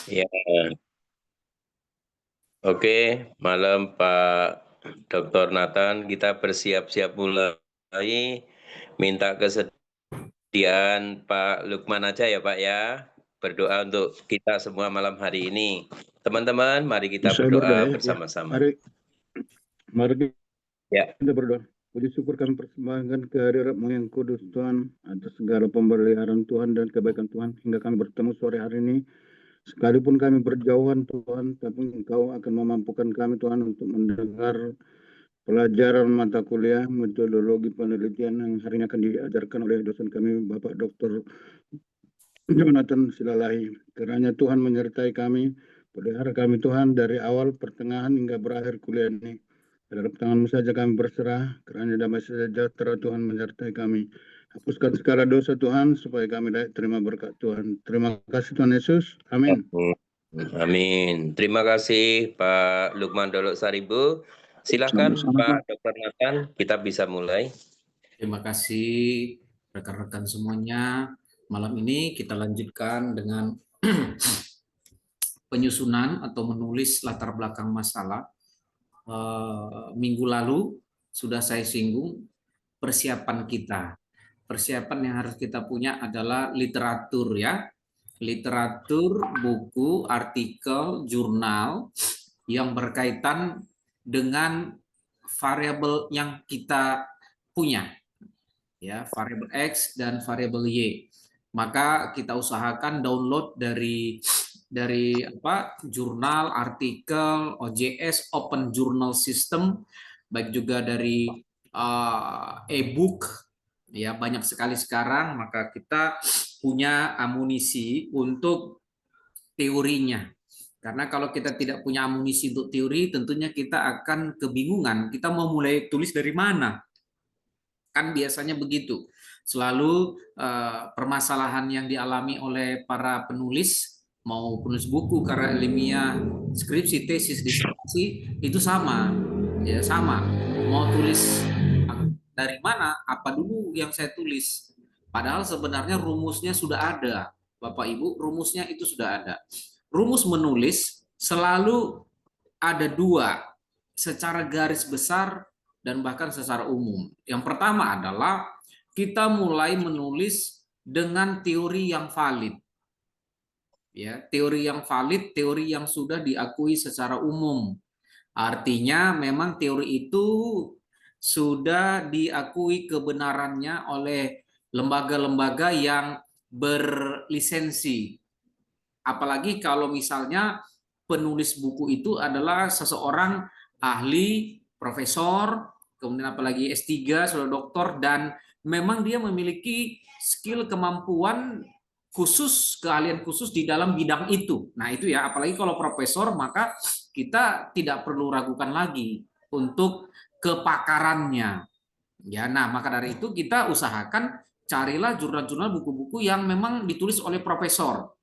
Ya, oke, malam Pak Dr. Nathan, kita bersiap-siap mulai. Minta kesediaan Pak Lukman aja ya Pak ya, berdoa untuk kita semua malam hari ini. Teman-teman, mari kita Saya berdoa berdoa ya. bersama-sama. Mari Ya, kita berdoa. Puji syukur kami persembahkan kehadirat-Mu yang kudus Tuhan atas segala pemeliharaan Tuhan dan kebaikan Tuhan hingga kami bertemu sore hari ini. Sekalipun kami berjauhan Tuhan, tapi Engkau akan memampukan kami Tuhan untuk mendengar pelajaran mata kuliah metodologi penelitian yang hari ini akan diajarkan oleh dosen kami Bapak Dr. Jonathan Silalahi. Kiranya Tuhan menyertai kami, pelihara kami Tuhan dari awal, pertengahan hingga berakhir kuliah ini. Dalam tangan-Mu saja kami berserah, kiranya damai sejahtera Tuhan menyertai kami. Hapuskan segala dosa Tuhan, supaya kami dapat terima berkat Tuhan. Terima kasih Tuhan Yesus. Amin. amin. Terima kasih Pak Lukman Dolok Saribu. Silakan Sama-sama. Pak Dr. Nathan, kita bisa mulai. Terima kasih rekan-rekan semuanya. Malam ini kita lanjutkan dengan penyusunan atau menulis latar belakang masalah. Minggu lalu sudah saya singgung persiapan kita. Persiapan yang harus kita punya adalah literatur ya. Literatur, buku, artikel, jurnal yang berkaitan dengan variabel yang kita punya. Ya, variabel X dan variabel Y. Maka kita usahakan download dari jurnal, artikel, OJS, Open Journal System, baik juga dari e-book, ya banyak sekali sekarang. Maka kita punya amunisi untuk teorinya. Karena kalau kita tidak punya amunisi untuk teori, tentunya kita akan kebingungan. Kita mau mulai tulis dari mana? Kan biasanya begitu. Selalu permasalahan yang dialami oleh para penulis, mau penulis buku, karya ilmiah, skripsi, tesis, disertasi, itu sama. Ya, sama. Mau tulis dari mana? Apa dulu yang saya tulis? Padahal sebenarnya rumusnya sudah ada. Bapak Ibu, rumusnya itu sudah ada. Rumus menulis selalu ada dua, secara garis besar dan bahkan secara umum. Yang pertama adalah kita mulai menulis dengan teori yang valid. Ya, teori yang valid, teori yang sudah diakui secara umum. Artinya memang teori itu sudah diakui kebenarannya oleh lembaga-lembaga yang berlisensi. Apalagi kalau misalnya penulis buku itu adalah seseorang ahli, profesor, kemudian apalagi S3, sudah doktor, dan memang dia memiliki skill, kemampuan khusus, keahlian khusus di dalam bidang itu. Nah itu ya, apalagi kalau profesor, maka kita tidak perlu ragukan lagi untuk kepakarannya. Ya, nah maka dari itu kita usahakan carilah jurnal-jurnal, buku-buku yang memang ditulis oleh profesor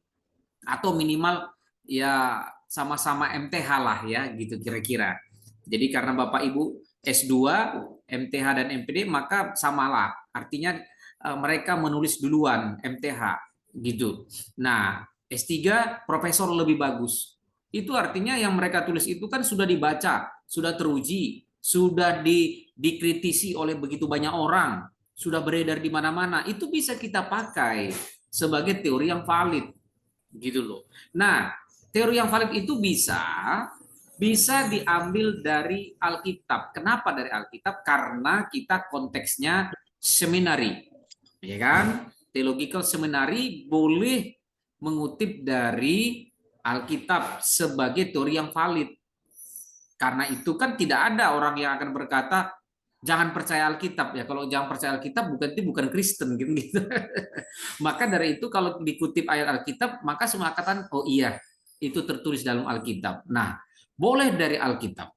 atau minimal ya sama-sama MTH lah ya gitu kira-kira. Jadi karena Bapak Ibu S2, MTH dan MPD maka samalah. Artinya mereka menulis duluan MTH gitu. Nah, S3 profesor lebih bagus. Itu artinya yang mereka tulis itu kan sudah dibaca, sudah teruji, sudah dikritisi oleh begitu banyak orang, sudah beredar di mana-mana. Itu bisa kita pakai sebagai teori yang valid gitu loh. Nah, teori yang valid itu bisa diambil dari Alkitab. Kenapa dari Alkitab? Karena kita konteksnya seminari, ya kan? Theological seminari boleh mengutip dari Alkitab sebagai teori yang valid. Karena itu kan tidak ada orang yang akan berkata jangan percaya Alkitab ya. Kalau jangan percaya Alkitab bukan Kristen gitu. Maka dari itu kalau dikutip ayat Alkitab maka semua katakan oh iya itu tertulis dalam Alkitab. Nah, boleh dari Alkitab.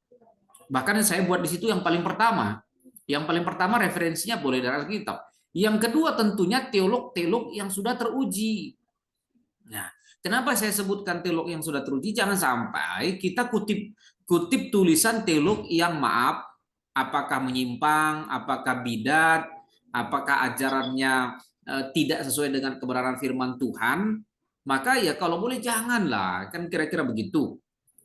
Bahkan saya buat di situ yang paling pertama. Yang paling pertama referensinya boleh dari Alkitab. Yang kedua tentunya teolog-teolog yang sudah teruji. Nah, kenapa saya sebutkan teolog yang sudah teruji? Jangan sampai kita kutip tulisan teolog yang maaf, apakah menyimpang, apakah bidat, apakah ajarannya tidak sesuai dengan kebenaran firman Tuhan, Maka ya kalau boleh janganlah, kan kira-kira begitu.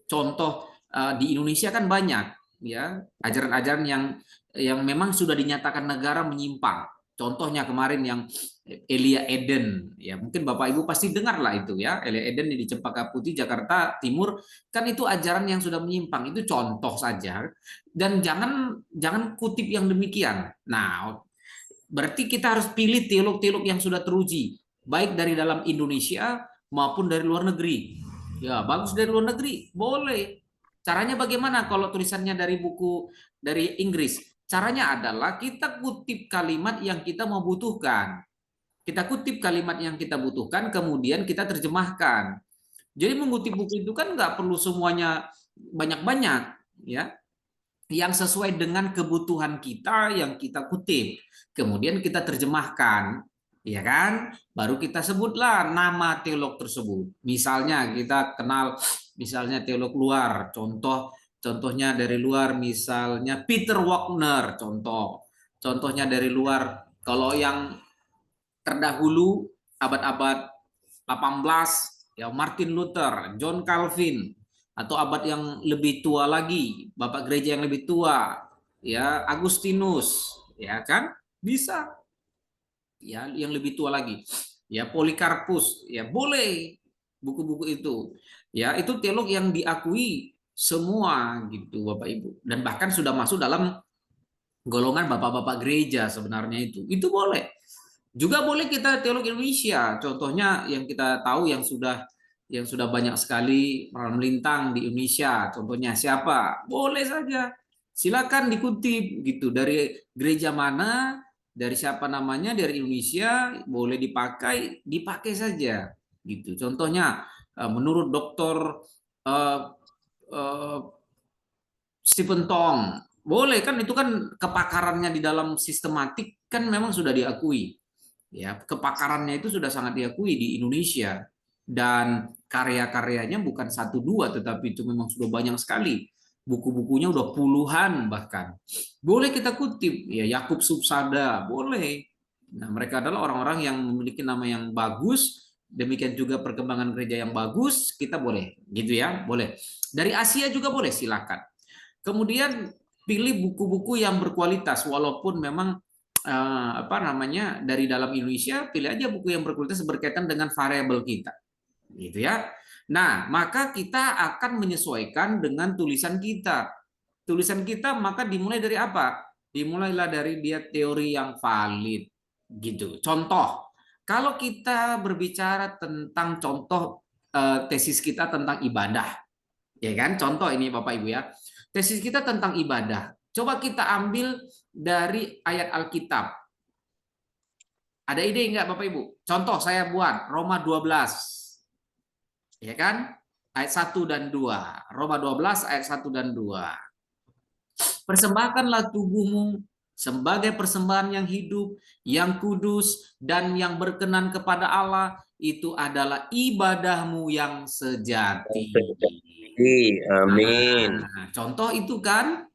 Contoh di Indonesia kan banyak ya ajaran-ajaran yang memang sudah dinyatakan negara menyimpang. Contohnya kemarin yang Elia Eden, ya mungkin Bapak Ibu pasti dengar lah itu ya, Elia Eden di Cempaka Putih, Jakarta Timur, kan itu ajaran yang sudah menyimpang. Itu contoh saja, dan jangan kutip yang demikian. Nah, berarti kita harus pilih teolog-teolog yang sudah teruji, baik dari dalam Indonesia maupun dari luar negeri. Ya, bagus dari luar negeri, boleh. Caranya bagaimana kalau tulisannya dari buku dari Inggris? Caranya adalah kita kutip kalimat yang kita mau butuhkan. Kita kutip kalimat yang kita butuhkan, kemudian kita terjemahkan. Jadi mengutip buku itu kan nggak perlu semuanya banyak-banyak, ya, yang sesuai dengan kebutuhan kita yang kita kutip. Kemudian kita terjemahkan, ya kan? Baru kita sebutlah nama teolog tersebut. Misalnya kita kenal misalnya teolog luar, contohnya dari luar misalnya Peter Wagner, contohnya dari luar. Kalau yang terdahulu abad-abad 18 ya Martin Luther, John Calvin, atau abad yang lebih tua lagi, bapak gereja yang lebih tua ya Agustinus, ya kan? Bisa ya yang lebih tua lagi. Ya Polikarpus, ya boleh buku-buku itu. Ya itu teolog yang diakui semua gitu Bapak Ibu, dan bahkan sudah masuk dalam golongan bapak-bapak gereja sebenarnya itu. Itu boleh. Juga boleh kita teolog Indonesia, contohnya yang kita tahu yang sudah banyak sekali melintang di Indonesia. Contohnya siapa? Boleh saja. Silakan dikutip gitu dari gereja mana, dari siapa namanya, dari Indonesia, boleh dipakai saja gitu. Contohnya menurut Dokter eh, eh, Stephen Tong, boleh kan, itu kan kepakarannya di dalam sistematik kan memang sudah diakui. Ya, kepakarannya itu sudah sangat diakui di Indonesia, dan karya-karyanya bukan satu dua, tetapi itu memang sudah banyak sekali. Buku-bukunya udah puluhan bahkan. Boleh kita kutip ya, Yakub Subsada, boleh. Nah, mereka adalah orang-orang yang memiliki nama yang bagus, demikian juga perkembangan gereja yang bagus, kita boleh gitu ya, boleh. Dari Asia juga boleh, silakan. Kemudian pilih buku-buku yang berkualitas, walaupun memang dari dalam Indonesia, pilih aja buku yang berkualitas berkaitan dengan variabel kita, gitu ya. Nah, maka kita akan menyesuaikan dengan tulisan kita. Tulisan kita maka dimulai dari apa? Dimulailah dari dia teori yang valid, gitu. Contoh, kalau kita berbicara tentang contoh tesis kita tentang ibadah, ya kan? Contoh ini Bapak Ibu ya. Tesis kita tentang ibadah. Coba kita ambil dari ayat Alkitab. Ada ide enggak Bapak Ibu? Contoh saya buat Roma 12. Ya kan? Ayat 1 dan 2. Roma 12 ayat 1 dan 2. Persembahkanlah tubuhmu sebagai persembahan yang hidup, yang kudus, dan yang berkenan kepada Allah. Itu adalah ibadahmu yang sejati. Amin. Nah, contoh itu kan.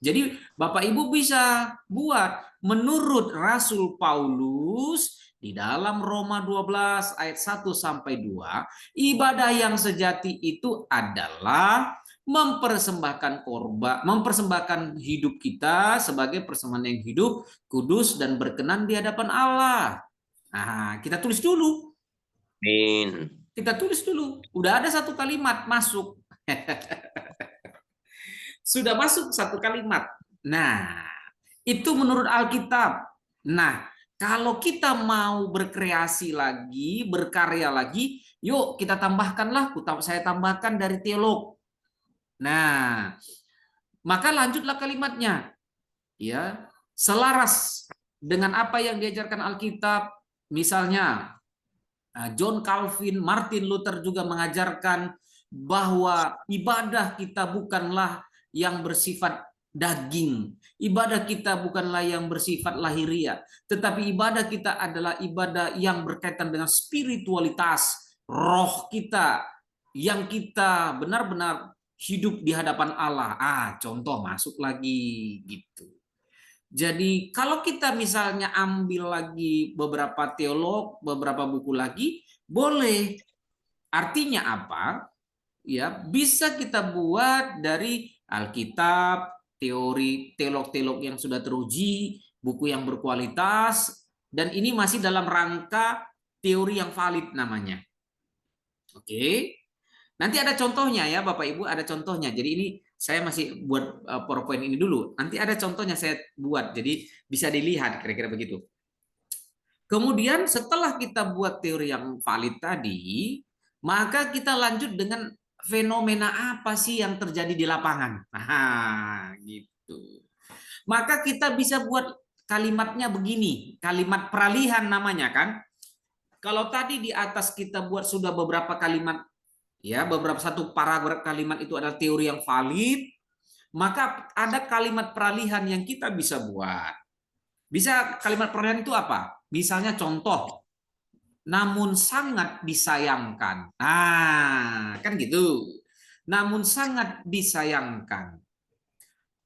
Jadi Bapak Ibu bisa buat menurut Rasul Paulus di dalam Roma 12 ayat 1 sampai 2, ibadah yang sejati itu adalah mempersembahkan korban, mempersembahkan hidup kita sebagai persembahan yang hidup, kudus, dan berkenan di hadapan Allah. Nah, kita tulis dulu. Amin. Kita tulis dulu. Udah ada satu kalimat masuk. Sudah masuk satu kalimat. Nah, itu menurut Alkitab. Nah, kalau kita mau berkreasi lagi, berkarya lagi, yuk kita tambahkanlah, saya tambahkan dari teolog. Nah, maka lanjutlah kalimatnya. Ya, selaras dengan apa yang diajarkan Alkitab. Misalnya, John Calvin, Martin Luther juga mengajarkan bahwa ibadah kita bukanlah yang bersifat daging. Ibadah kita bukanlah yang bersifat lahiriah, tetapi ibadah kita adalah ibadah yang berkaitan dengan spiritualitas roh kita, yang kita benar-benar hidup di hadapan Allah. Contoh masuk lagi gitu. Jadi kalau kita misalnya ambil lagi beberapa teolog, beberapa buku lagi, boleh. Artinya apa? Ya, bisa kita buat dari Alkitab, teori teolog-teolog yang sudah teruji, buku yang berkualitas, dan ini masih dalam rangka teori yang valid namanya. Oke. Nanti ada contohnya ya Bapak Ibu, ada contohnya. Jadi ini saya masih buat PowerPoint ini dulu. Nanti ada contohnya saya buat. Jadi bisa dilihat kira-kira begitu. Kemudian setelah kita buat teori yang valid tadi, maka kita lanjut dengan fenomena apa sih yang terjadi di lapangan. Nah, gitu. Maka kita bisa buat kalimatnya begini, kalimat peralihan namanya kan. Kalau tadi di atas kita buat sudah beberapa kalimat, ya beberapa satu paragraf kalimat itu adalah teori yang valid, maka ada kalimat peralihan yang kita bisa buat. Bisa kalimat peralihan itu apa? Misalnya contoh, namun sangat disayangkan. Nah, kan gitu. Namun sangat disayangkan.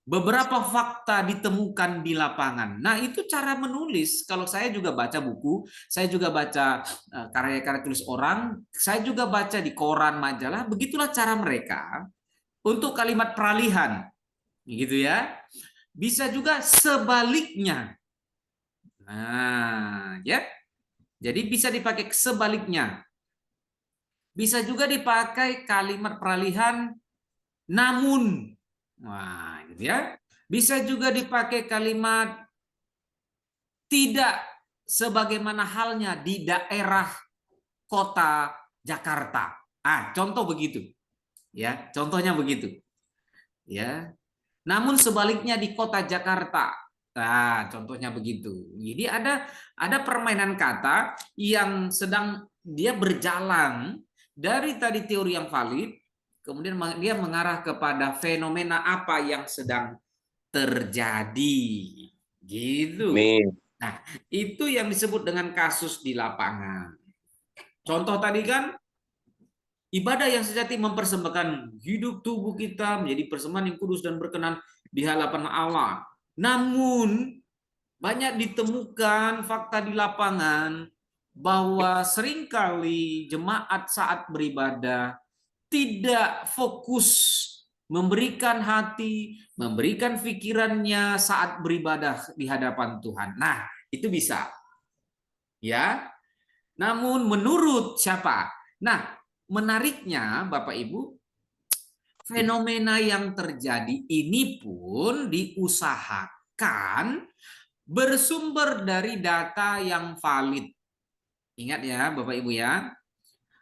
Beberapa fakta ditemukan di lapangan. Nah, itu cara menulis. Kalau saya juga baca buku, saya juga baca karya-karya tulis orang, saya juga baca di koran, majalah, begitulah cara mereka untuk kalimat peralihan. Gitu ya. Bisa juga sebaliknya. Nah, ya. Jadi bisa dipakai sebaliknya. Bisa juga dipakai kalimat peralihan namun. Wah, gitu ya. Bisa juga dipakai kalimat tidak sebagaimana halnya di daerah kota Jakarta. Contoh begitu. Ya, contohnya begitu. Ya. Namun sebaliknya di kota Jakarta. Contohnya begitu. Jadi ada permainan kata yang sedang dia berjalan dari tadi teori yang valid, kemudian dia mengarah kepada fenomena apa yang sedang terjadi. Gitu. Amin. Nah, itu yang disebut dengan kasus di lapangan. Contoh tadi kan, ibadah yang sejati mempersembahkan hidup tubuh kita menjadi persembahan yang kudus dan berkenan di hadapan Allah. Namun, banyak ditemukan fakta di lapangan bahwa seringkali jemaat saat beribadah tidak fokus memberikan hati, memberikan pikirannya saat beribadah di hadapan Tuhan. Nah, itu bisa. Ya. Namun menurut siapa? Nah, menariknya Bapak Ibu, fenomena yang terjadi ini pun diusahakan bersumber dari data yang valid. Ingat ya Bapak Ibu ya.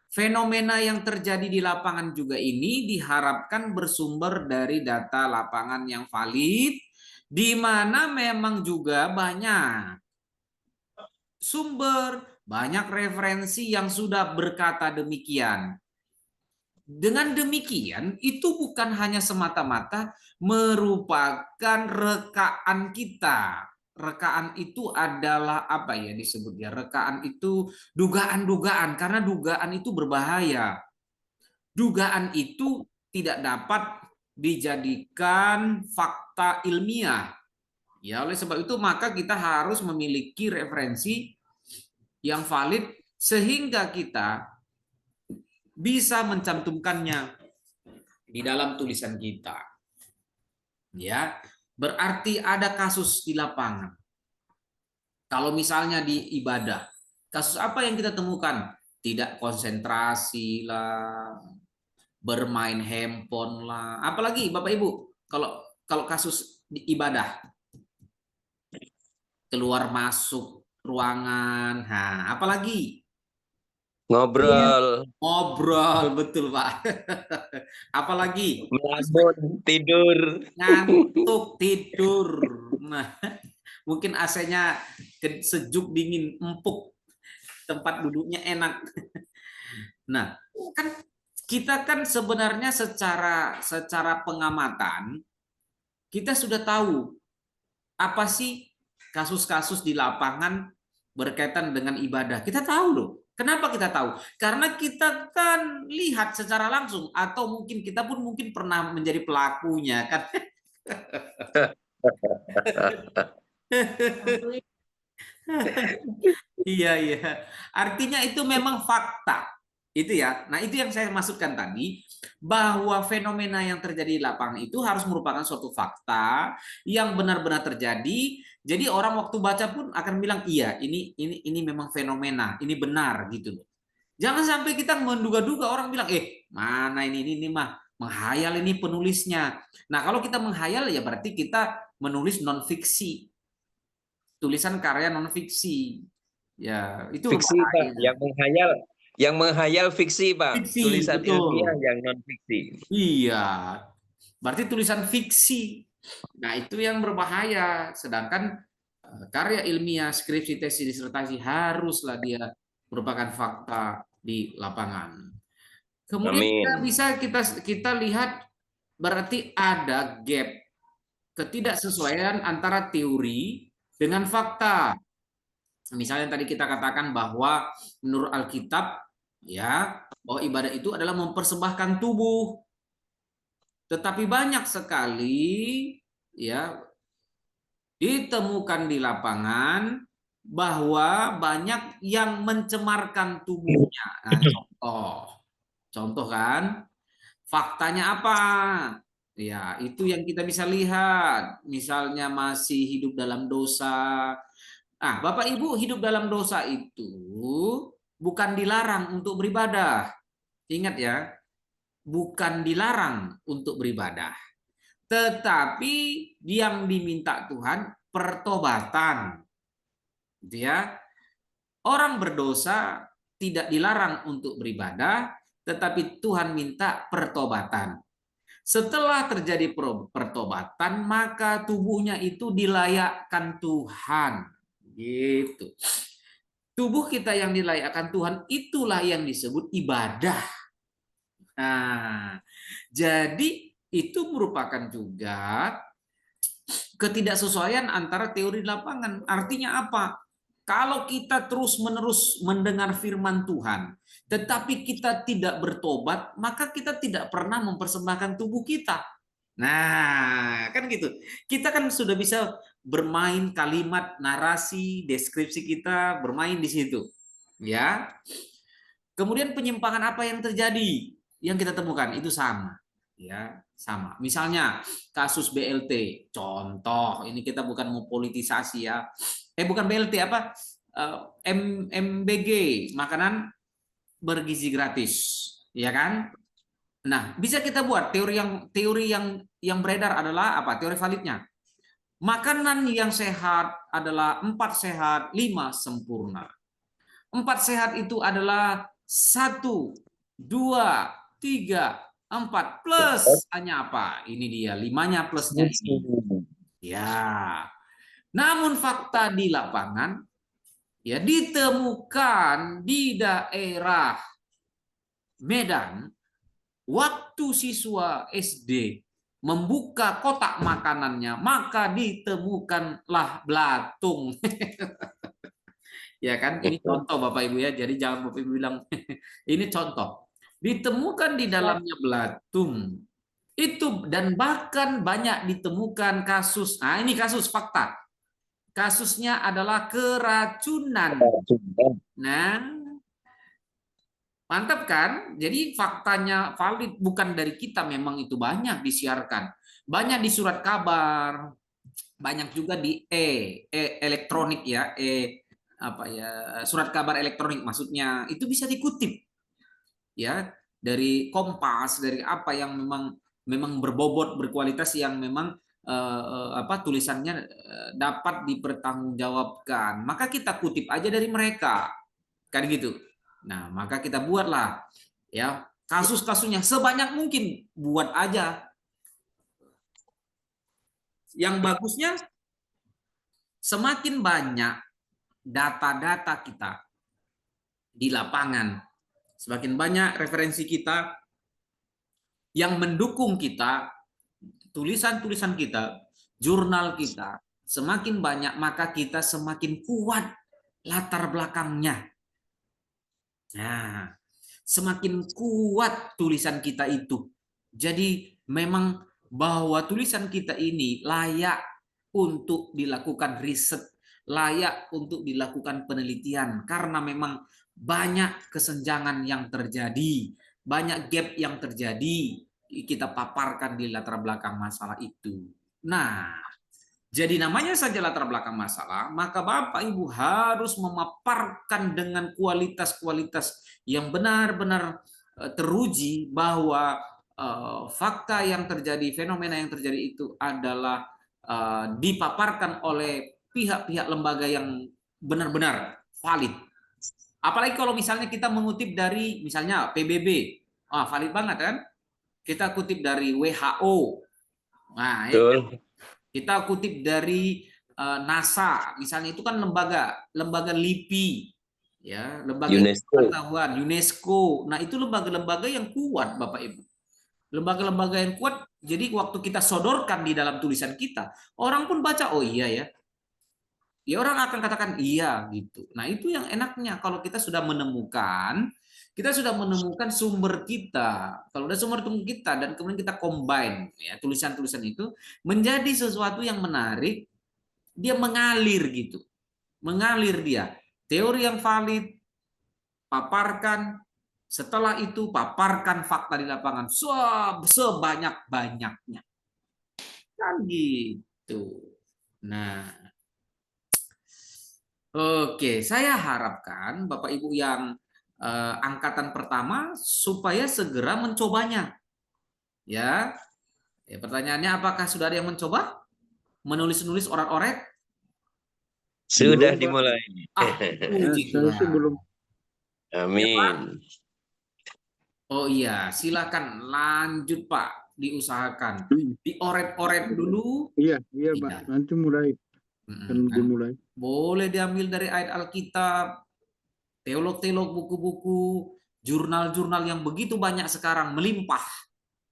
Fenomena yang terjadi di lapangan juga ini diharapkan bersumber dari data lapangan yang valid, di mana memang juga banyak sumber, banyak referensi yang sudah berkata demikian. Dengan demikian, itu bukan hanya semata-mata merupakan rekaan kita. Rekaan itu adalah apa ya disebutnya? Rekaan itu dugaan-dugaan, karena dugaan itu berbahaya. Dugaan itu tidak dapat dijadikan fakta ilmiah. Ya, oleh sebab itu maka kita harus memiliki referensi yang valid sehingga kita bisa mencantumkannya di dalam tulisan kita. Ya, berarti ada kasus di lapangan. Kalau misalnya di ibadah, kasus apa yang kita temukan? Tidak konsentrasi lah, bermain handphone lah. Apalagi Bapak Ibu, kalau kasus di ibadah, keluar masuk ruangan, apalagi Ngobrol, ngobrol, betul Pak. Apalagi melamun, tidur. ngantuk, tidur. Nah, mungkin AC-nya sejuk, dingin, empuk, tempat duduknya enak. Nah, kan kita kan sebenarnya secara pengamatan kita sudah tahu apa sih kasus-kasus di lapangan berkaitan dengan ibadah. Kita tahu loh. Kenapa kita tahu? Karena kita kan lihat secara langsung, atau mungkin kita pun mungkin pernah menjadi pelakunya kan. Iya, iya. Artinya itu memang fakta. Itu ya. Nah, itu yang saya maksudkan tadi, bahwa fenomena yang terjadi di lapangan itu harus merupakan suatu fakta yang benar-benar terjadi. Jadi orang waktu baca pun akan bilang iya, ini memang fenomena, ini benar gitu loh. Jangan sampai kita menduga-duga, orang bilang mana ini mah menghayal ini penulisnya. Nah, kalau kita menghayal ya berarti kita menulis non fiksi, tulisan karya non fiksi. Ya, itu Fiksi, Pak. bahaya. Yang menghayal fiksi, Pak. Fiksi, Tulisan ilmiah betul. yang non fiksi. Iya, berarti tulisan fiksi. Nah, itu yang berbahaya. Sedangkan karya ilmiah, skripsi, tesis, disertasi haruslah dia merupakan fakta di lapangan. Kemudian kita Amin. bisa kita lihat berarti ada gap ketidaksesuaian antara teori dengan fakta. Misalnya tadi kita katakan bahwa menurut Alkitab ya, bahwa ibadah itu adalah mempersembahkan tubuh. Tetapi banyak sekali ya ditemukan di lapangan bahwa banyak yang mencemarkan tubuhnya. Nah, contoh kan, faktanya apa? Ya, itu yang kita bisa lihat. Misalnya masih hidup dalam dosa. Nah, Bapak Ibu, hidup dalam dosa itu bukan dilarang untuk beribadah. Ingat ya, bukan dilarang untuk beribadah. Tetapi yang diminta Tuhan pertobatan. Gitu ya. Orang berdosa tidak dilarang untuk beribadah, tetapi Tuhan minta pertobatan. Setelah terjadi pertobatan, maka tubuhnya itu dilayakkan Tuhan. Gitu. Tubuh kita yang dilayakkan Tuhan itulah yang disebut ibadah. Nah, jadi itu merupakan juga ketidaksesuaian antara teori lapangan. Artinya apa? Kalau kita terus-menerus mendengar firman Tuhan, tetapi kita tidak bertobat, maka kita tidak pernah mempersembahkan tubuh kita. Nah, kan gitu. Kita kan sudah bisa bermain kalimat, narasi, deskripsi kita, bermain di situ. Ya. Kemudian penyimpangan apa yang terjadi? Yang kita temukan itu sama. Ya, sama. Misalnya kasus BLT, contoh, ini kita bukan mau politisasi ya. Bukan BLT apa? MBG, makanan bergizi gratis, ya kan? Nah, bisa kita buat teori yang beredar adalah apa? Teori validnya. Makanan yang sehat adalah 4 sehat, 5 sempurna. 4 sehat itu adalah 1, 2, 3, 4 plus hanya apa? Ini dia, 5-nya plusnya ini. Ya. Namun fakta di lapangan ya ditemukan di daerah Medan waktu siswa SD membuka kotak makanannya maka ditemukanlah belatung. Ya kan, ini contoh Bapak Ibu ya, jadi jangan Bapak Ibu bilang ini contoh. Ditemukan di dalamnya belatung itu, dan bahkan banyak ditemukan kasus. Nah, ini kasus fakta. Kasusnya adalah keracunan. Nah, mantap kan? Jadi faktanya valid, bukan dari kita, memang itu banyak disiarkan. Banyak di surat kabar, banyak juga di elektronik ya, apa ya, surat kabar elektronik maksudnya. Itu bisa dikutip ya dari Kompas, dari apa yang memang berbobot, berkualitas, yang memang apa tulisannya dapat dipertanggungjawabkan, maka kita kutip aja dari mereka kan gitu. Nah, maka kita buatlah ya kasus-kasusnya sebanyak mungkin, buat aja. Yang bagusnya semakin banyak data-data kita di lapangan, semakin banyak referensi kita yang mendukung kita, tulisan-tulisan kita, jurnal kita, semakin banyak maka kita semakin kuat latar belakangnya. Nah, semakin kuat tulisan kita itu. Jadi memang bahwa tulisan kita ini layak untuk dilakukan riset, layak untuk dilakukan penelitian, karena memang banyak kesenjangan yang terjadi, banyak gap yang terjadi, kita paparkan di latar belakang masalah itu. Nah, jadi namanya saja latar belakang masalah, maka Bapak Ibu harus memaparkan dengan kualitas-kualitas yang benar-benar teruji bahwa fakta yang terjadi, fenomena yang terjadi itu adalah dipaparkan oleh pihak-pihak lembaga yang benar-benar valid. Apalagi kalau misalnya kita mengutip dari misalnya PBB, valid banget kan? Kita kutip dari WHO, nah Betul. kita kutip dari NASA, misalnya itu kan lembaga LIPI, ya, lembaga UNESCO. pengetahuan UNESCO. Nah itu lembaga-lembaga yang kuat, Bapak Ibu. Lembaga-lembaga yang kuat. Jadi waktu kita sodorkan di dalam tulisan kita, orang pun baca, oh iya ya. Ya orang akan katakan iya gitu. Nah itu yang enaknya kalau kita sudah menemukan sumber kita. Kalau udah sumber kita dan kemudian kita combine ya tulisan-tulisan itu menjadi sesuatu yang menarik, dia mengalir gitu. Mengalir dia. Teori yang valid, paparkan, setelah itu paparkan fakta di lapangan sebanyak-banyaknya. Kan gitu. Nah, oke, saya harapkan Bapak Ibu yang angkatan pertama supaya segera mencobanya. Ya, pertanyaannya apakah sudah ada yang mencoba menulis-nulis orat-oret? Sudah Belum, Pak. dimulai. Puji Saya sih Tuhan. belum. Ya, Pak? Amin. Oh iya, silakan lanjut Pak, diusahakan. Hmm. Dioret-oret dulu. Iya, Pak. Iya. Nanti mulai. Kan Nah, dimulai. boleh diambil dari ayat Alkitab, teolog-teolog, buku-buku, jurnal-jurnal yang begitu banyak sekarang melimpah.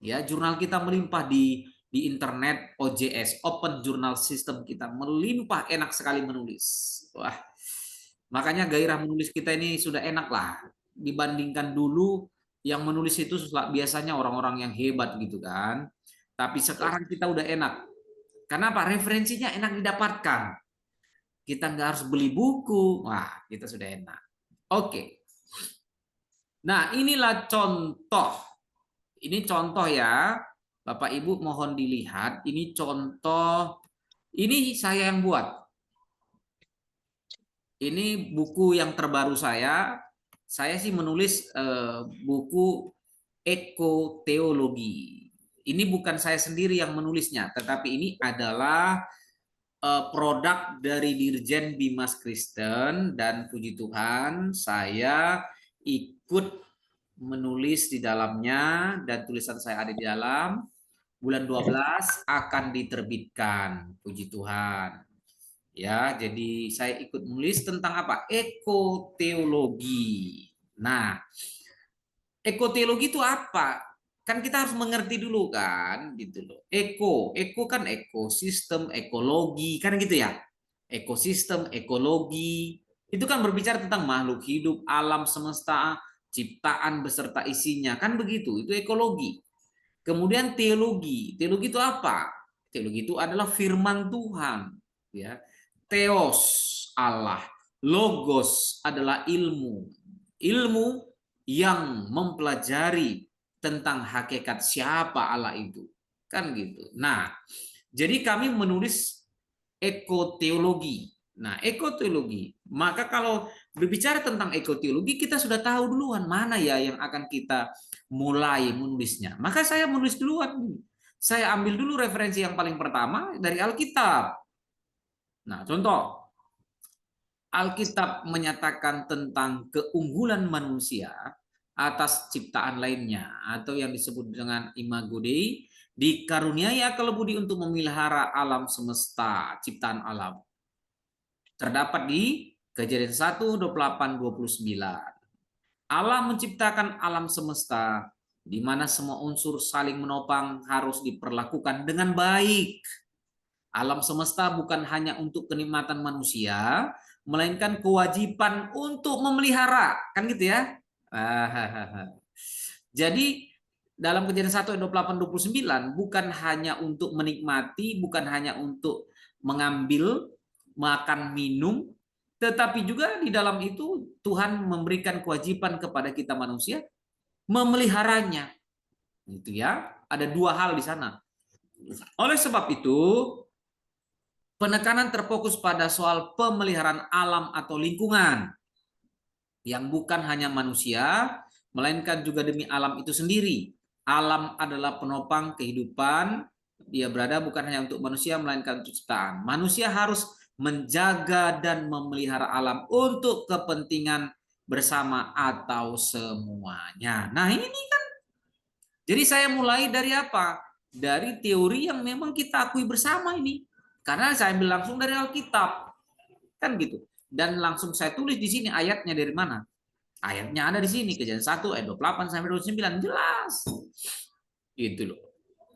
Ya, jurnal kita melimpah di internet, OJS, Open Journal System kita melimpah, enak sekali menulis. Wah, makanya gairah menulis kita ini sudah enak lah dibandingkan dulu yang menulis itu biasanya orang-orang yang hebat gitu kan. Tapi sekarang kita udah enak. Kenapa? Referensinya enak didapatkan. Kita nggak harus beli buku. Wah, kita sudah enak. Oke. Nah, inilah contoh. Ini contoh ya. Bapak Ibu mohon dilihat. Ini contoh. Ini saya yang buat. Ini buku yang terbaru saya. Saya sih menulis buku ekoteologi. Ini bukan saya sendiri yang menulisnya, tetapi ini adalah produk dari Dirjen Bimas Kristen, dan puji Tuhan saya ikut menulis di dalamnya dan tulisan saya ada di dalam. Bulan 12 akan diterbitkan, puji Tuhan. Ya, jadi saya ikut menulis tentang apa? Ekoteologi. Nah, ekoteologi itu apa? Kan kita harus mengerti dulu kan, gitu loh. Eko kan ekosistem, ekologi, kan gitu ya. Ekosistem, ekologi, itu kan berbicara tentang makhluk hidup, alam semesta, ciptaan beserta isinya, kan begitu. Itu ekologi. Kemudian teologi. Teologi itu apa? Teologi itu adalah firman Tuhan, ya. Theos Allah, logos adalah ilmu. Ilmu yang mempelajari tentang hakikat siapa Allah itu. Kan gitu. Nah, jadi kami menulis ekoteologi. Nah, ekoteologi. Maka kalau berbicara tentang ekoteologi, kita sudah tahu duluan mana ya yang akan kita mulai menulisnya. Maka saya menulis duluan. Saya ambil dulu referensi yang paling pertama dari Alkitab. Nah, contoh. Alkitab menyatakan tentang keunggulan manusia atas ciptaan lainnya, atau yang disebut dengan imago Dei, dikaruniai akal budi untuk memelihara alam semesta, ciptaan alam. Terdapat di Kejadian 1, 28, 29. Allah menciptakan alam semesta di mana semua unsur saling menopang harus diperlakukan dengan baik. Alam semesta bukan hanya untuk kenikmatan manusia, melainkan kewajiban untuk memelihara, kan gitu ya. Jadi dalam Kejadian 1 ayat 28 29 bukan hanya untuk menikmati, bukan hanya untuk mengambil, makan, minum, Tetapi juga di dalam itu Tuhan memberikan kewajiban kepada kita manusia memeliharanya. Gitu ya. Ada dua hal di sana. Oleh sebab itu, penekanan terfokus pada soal pemeliharaan alam atau lingkungan yang bukan hanya manusia, melainkan juga demi alam itu sendiri. Alam adalah penopang kehidupan, dia berada bukan hanya untuk manusia, melainkan untuk ciptaan. Manusia harus menjaga dan memelihara alam untuk kepentingan bersama atau semuanya. Nah ini kan, jadi saya mulai dari apa? Dari teori yang memang kita akui bersama ini. Karena saya ambil langsung dari Alkitab. Kan gitu. Dan langsung saya tulis di sini ayatnya dari mana. Ayatnya ada di sini, Kejadian 1 ayat 28 sampai 29, jelas. Gitu loh.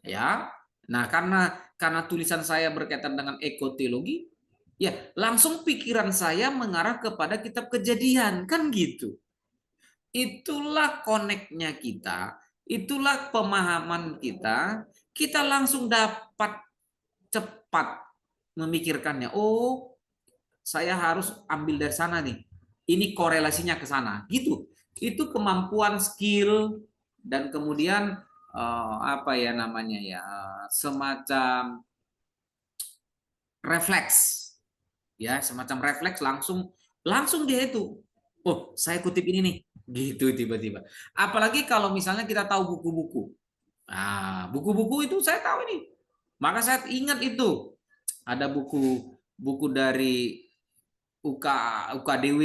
Ya. Nah, karena tulisan saya berkaitan dengan ekoteologi, ya, langsung pikiran saya mengarah kepada kitab Kejadian, kan gitu. Itulah koneknya kita, itulah pemahaman kita, kita langsung dapat cepat memikirkannya. Oh, saya harus ambil dari sana nih. Ini korelasinya ke sana, gitu. Itu kemampuan, skill, dan kemudian apa ya namanya ya, semacam refleks, ya, semacam refleks langsung dia itu. Oh, saya kutip ini nih, gitu tiba-tiba. Apalagi kalau misalnya kita tahu buku-buku. Nah, buku-buku itu saya tahu ini. Maka saya ingat itu ada buku dari UKDW,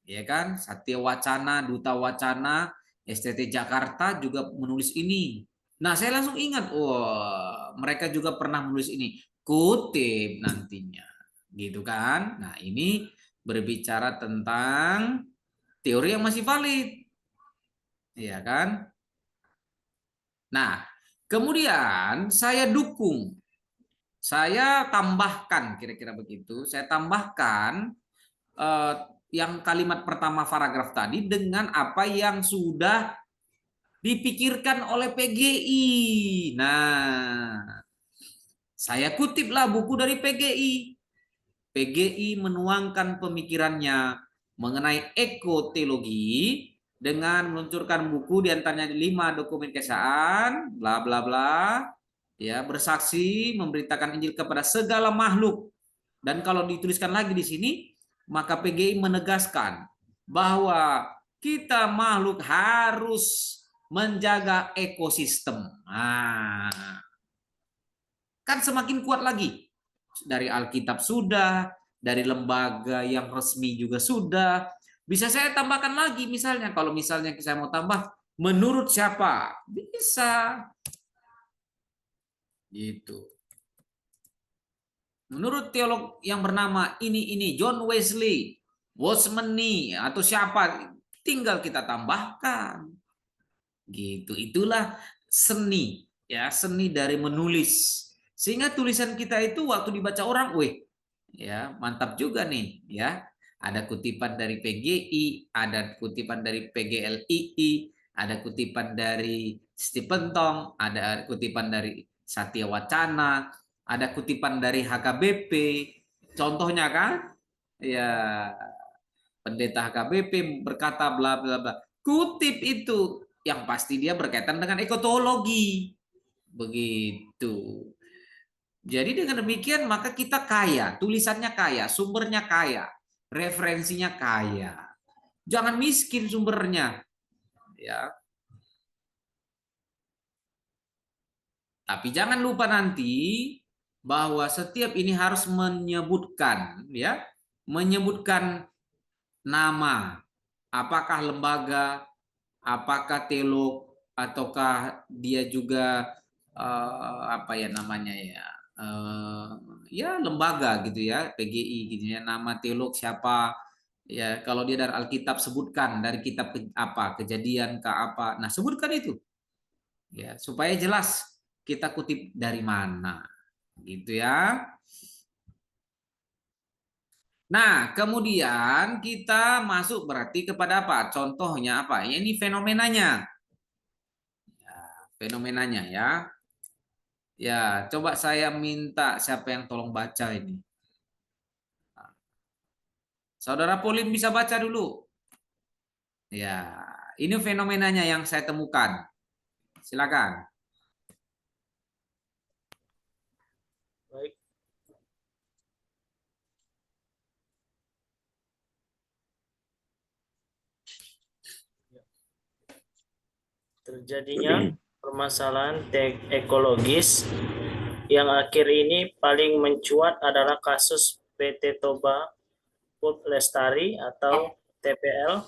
ya kan, Satya Wacana, Duta Wacana, STT Jakarta juga menulis ini. Nah, saya langsung ingat, wah, mereka juga pernah menulis ini, kutip nantinya, gitu kan. Nah, ini berbicara tentang teori yang masih valid, ya kan. Nah, kemudian saya dukung, saya tambahkan, kira-kira begitu, saya tambahkan yang kalimat pertama paragraf tadi dengan apa yang sudah dipikirkan oleh PGI. Nah, saya kutiplah buku dari PGI. PGI menuangkan pemikirannya mengenai ekoteologi dengan meluncurkan buku diantaranya 5 dokumen kesaan, bla bla bla, ya, bersaksi memberitakan Injil kepada segala makhluk. Dan kalau dituliskan lagi di sini, maka PGI menegaskan bahwa kita makhluk harus menjaga ekosistem. Nah, kan semakin kuat lagi. Dari Alkitab sudah, dari lembaga yang resmi juga sudah. Bisa saya tambahkan lagi misalnya, kalau misalnya saya mau tambah, menurut siapa? Bisa. Gitu. Menurut teolog yang bernama ini John Wesley, Watchman Nee, atau siapa, tinggal kita tambahkan. Gitu. Itulah seni, ya, seni dari menulis. Sehingga tulisan kita itu waktu dibaca orang, weh, ya, mantap juga nih, ya. Ada kutipan dari PGI, ada kutipan dari PGLII, ada kutipan dari Stephen Tong, ada kutipan dari Satya Wacana, ada kutipan dari HKBP. Contohnya kan, ya, pendeta HKBP berkata bla bla bla. Kutip itu, yang pasti dia berkaitan dengan ekotologi. Begitu. Jadi dengan demikian maka kita kaya, tulisannya kaya, sumbernya kaya, referensinya kaya. Jangan miskin sumbernya, ya. Tapi jangan lupa nanti bahwa setiap ini harus menyebutkan, ya, menyebutkan nama, apakah lembaga, apakah teolog, ataukah dia juga apa ya namanya ya, ya lembaga gitu ya, PGI gitu ya, nama teolog siapa, ya, kalau dia dari Alkitab sebutkan dari kitab apa, Kejadian ke apa, nah sebutkan itu, ya, supaya jelas kita kutip dari mana, gitu ya. Nah, kemudian kita masuk berarti kepada apa? Contohnya apa? Ya, ini fenomenanya. Ya, fenomenanya ya. Ya, coba saya minta siapa yang tolong baca ini. Saudara Pauline bisa baca dulu. Ya, ini fenomenanya yang saya temukan. Silakan. Baik. Terjadinya permasalahan ekologis yang akhir ini paling mencuat adalah kasus PT Toba Pulp Lestari atau TPL,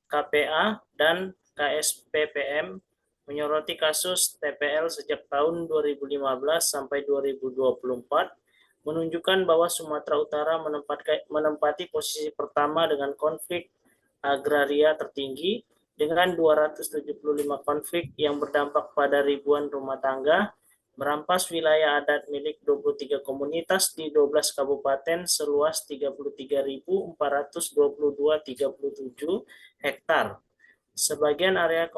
KPA, dan KSPPM menyoroti kasus TPL sejak tahun 2015 sampai 2024 menunjukkan bahwa Sumatera Utara menempati posisi pertama dengan konflik agraria tertinggi dengan 275 konflik yang berdampak pada ribuan rumah tangga, merampas wilayah adat milik 23 komunitas di 12 kabupaten seluas 33.422,37 hektar. Sebagian area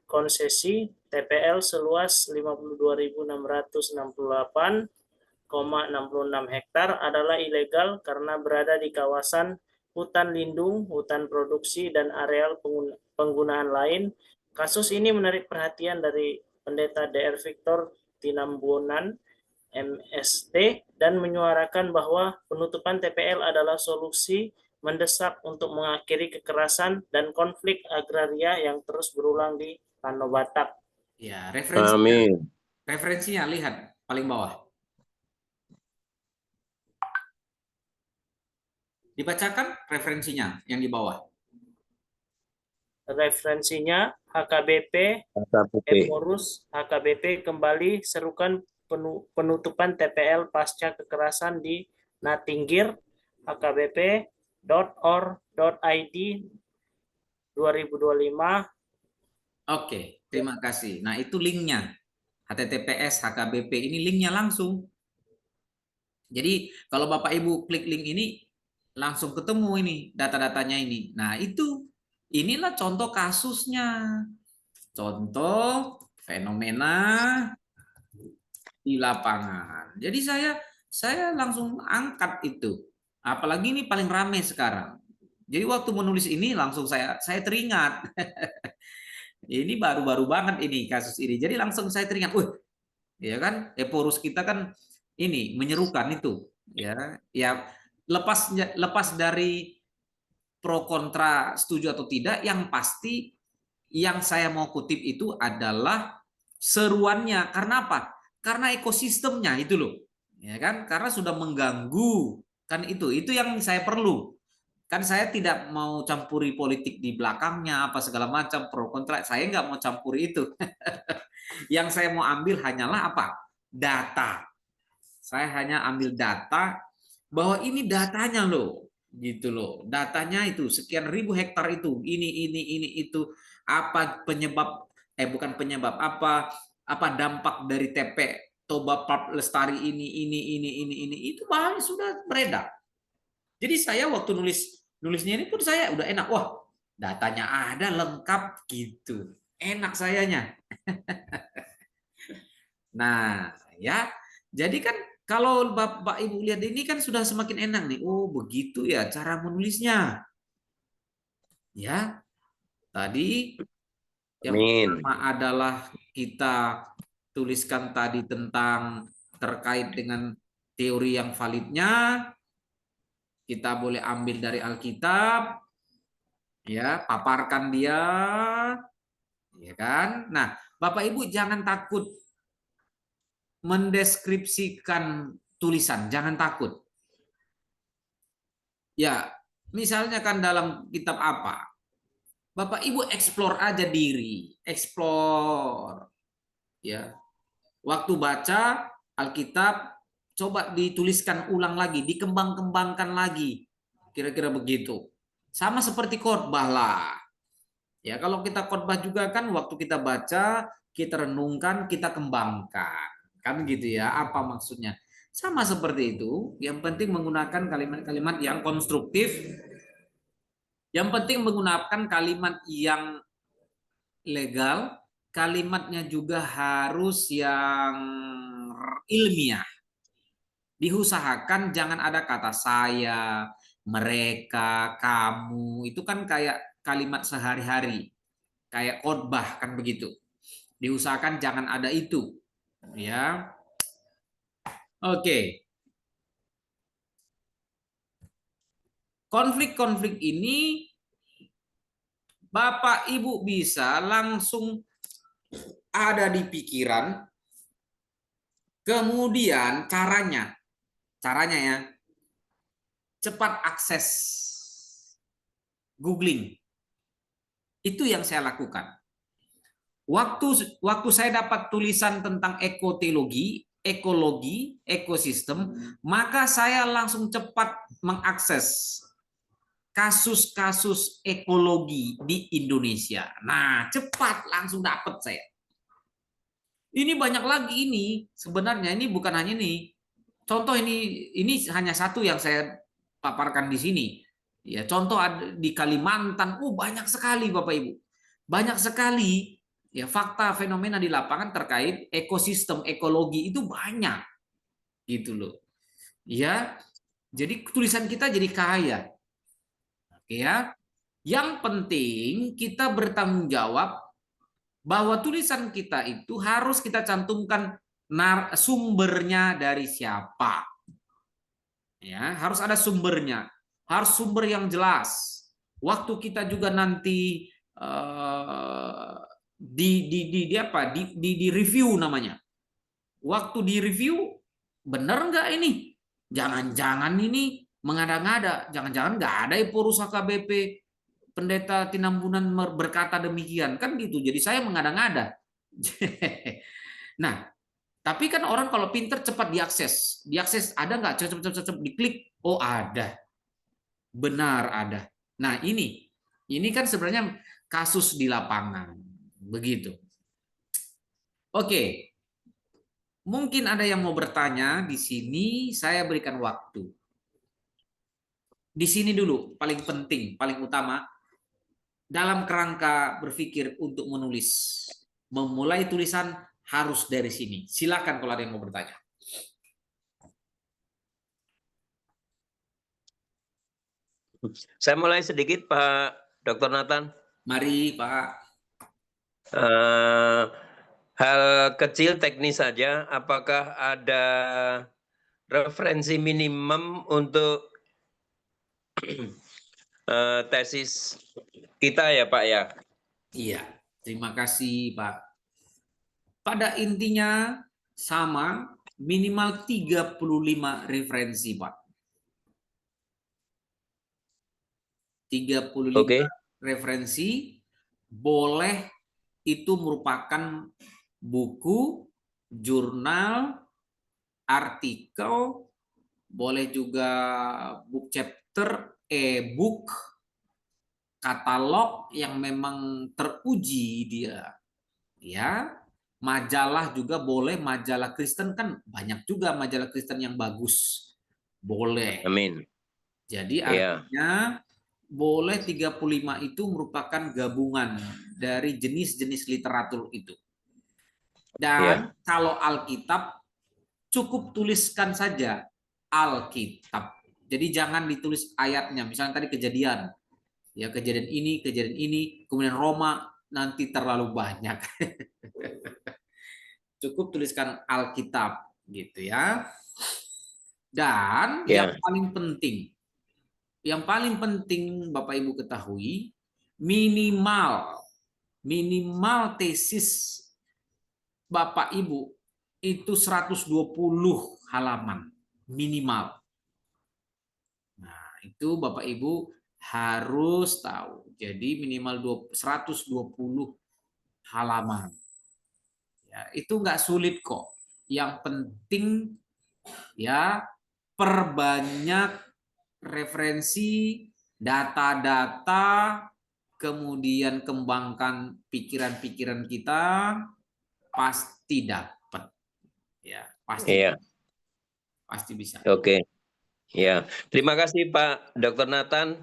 konsesi TPL seluas 52.668,66 hektar adalah ilegal karena berada di kawasan hutan lindung, hutan produksi, dan areal penggunaan lain. Kasus ini menarik perhatian dari Pendeta Dr. Victor Tinambunan, MST, dan menyuarakan bahwa penutupan TPL adalah solusi mendesak untuk mengakhiri kekerasan dan konflik agraria yang terus berulang di Tanah Batak. Ya, Amin. referensinya lihat paling bawah. Dibacakan referensinya yang di bawah. Referensinya HKBP, Eporus, HKBP kembali serukan penutupan TPL pasca kekerasan di Natinggir, hkbp.or.id 2025. Oke, terima kasih. Nah, itu linknya. HTTPS HKBP ini linknya langsung. Jadi kalau Bapak Ibu klik link ini langsung ketemu ini data-datanya ini. Nah, inilah contoh kasusnya. Contoh fenomena di lapangan. Jadi saya langsung angkat itu. Apalagi ini paling ramai sekarang. Jadi waktu menulis ini langsung saya teringat. Ini baru-baru banget ini kasus ini. Jadi langsung saya teringat, ya kan, Eporus kita kan ini menyerukan itu, ya, ya lepas dari pro kontra setuju atau tidak, yang pasti yang saya mau kutip itu adalah seruannya. Karena apa? Karena ekosistemnya itu loh, ya kan? Karena sudah mengganggu kan itu yang saya perlu. Kan saya tidak mau campuri politik di belakangnya apa segala macam pro kontra, saya nggak mau campuri itu. Yang saya mau ambil hanyalah apa? Data. Saya hanya ambil data bahwa ini datanya loh, gitu loh. Datanya itu sekian ribu hektar itu, ini itu, apa penyebab bukan penyebab, apa dampak dari TP Toba Pulp Lestari ini itu bahan sudah beredar. Jadi saya waktu nulisnya ini pun saya udah enak, wah datanya ada lengkap gitu, enak sayanya. Nah ya, jadi kan kalau Bapak Ibu lihat ini kan sudah semakin enak nih. Oh begitu ya cara menulisnya. Ya, tadi yang pertama adalah kita tuliskan tadi tentang terkait dengan teori yang validnya. Kita boleh ambil dari Alkitab, ya, paparkan dia, ya kan. Nah, Bapak Ibu jangan takut mendeskripsikan tulisan, jangan takut. Ya, misalnya kan dalam kitab apa, Bapak Ibu eksplor aja diri, eksplor, ya. Waktu baca Alkitab, coba dituliskan ulang lagi, dikembang-kembangkan lagi, kira-kira begitu. Sama seperti khotbah lah. Ya, kalau kita khotbah juga kan waktu kita baca, kita renungkan, kita kembangkan. Kan gitu ya, apa maksudnya? Sama seperti itu, yang penting menggunakan kalimat-kalimat yang konstruktif. Yang penting menggunakan kalimat yang legal, kalimatnya juga harus yang ilmiah. Diusahakan jangan ada kata saya, mereka, kamu, itu kan kayak kalimat sehari-hari, kayak khotbah kan begitu. Diusahakan jangan ada itu, ya. Oke. Konflik-konflik ini Bapak Ibu bisa langsung ada di pikiran, kemudian caranya ya, cepat akses googling. Itu yang saya lakukan. Waktu saya dapat tulisan tentang ekologi, ekosistem, maka saya langsung cepat mengakses kasus-kasus ekologi di Indonesia. Nah, cepat langsung dapat saya. Ini banyak lagi ini. Sebenarnya ini bukan hanya ini. Contoh ini hanya satu yang saya paparkan di sini. Ya, contoh di Kalimantan, banyak sekali Bapak Ibu. Banyak sekali ya fakta fenomena di lapangan terkait ekosistem ekologi itu banyak. Gitu loh. Ya. Jadi tulisan kita jadi kaya. Ya, yang penting kita bertanggung jawab bahwa tulisan kita itu harus kita cantumkan sumbernya dari siapa. Ya, harus ada sumbernya, harus sumber yang jelas. Waktu kita juga nanti di review namanya. Waktu di review benar nggak ini? Jangan-jangan ini mengada-ngada, jangan-jangan nggak ada Purus HKBP Pendeta Tinambunan berkata demikian, kan gitu. Jadi saya mengada-ngada. Nah, tapi kan orang kalau pinter cepat diakses ada nggak? Cepat diklik, oh ada, benar ada. Nah ini kan sebenarnya kasus di lapangan, begitu. Oke. Mungkin ada yang mau bertanya di sini, saya berikan waktu. Di sini dulu, paling penting, paling utama, dalam kerangka berpikir untuk menulis. Memulai tulisan harus dari sini. Silakan kalau ada yang mau bertanya. Saya mulai sedikit, Pak Dr. Nathan. Mari, Pak. Hal kecil teknis saja, apakah ada referensi minimum untuk tesis kita ya Pak ya? Iya, terima kasih Pak. Pada intinya sama, minimal 35 referensi Pak. 35 referensi, boleh itu merupakan buku, jurnal, artikel, boleh juga book chapter, e-book, katalog yang memang teruji dia. Ya, majalah juga boleh, majalah Kristen kan banyak juga majalah Kristen yang bagus. Boleh. Amin. Jadi artinya boleh 35 itu merupakan gabungan dari jenis-jenis literatur itu. Dan kalau Alkitab, cukup tuliskan saja Alkitab. Jadi jangan ditulis ayatnya. Misalnya tadi kejadian. Ya, kejadian ini, kemudian Roma, nanti terlalu banyak. Cukup tuliskan Alkitab gitu ya. Dan yang paling penting Bapak Ibu ketahui, minimal tesis Bapak Ibu itu 120 halaman minimal. Nah, itu Bapak Ibu harus tahu. Jadi minimal 120 halaman. Ya, itu nggak sulit kok. Yang penting ya perbanyak referensi, data-data, kemudian kembangkan pikiran-pikiran kita, pasti dapat. Ya, pasti. Iya. Pasti bisa. Oke. Ya, terima kasih Pak Dr. Nathan.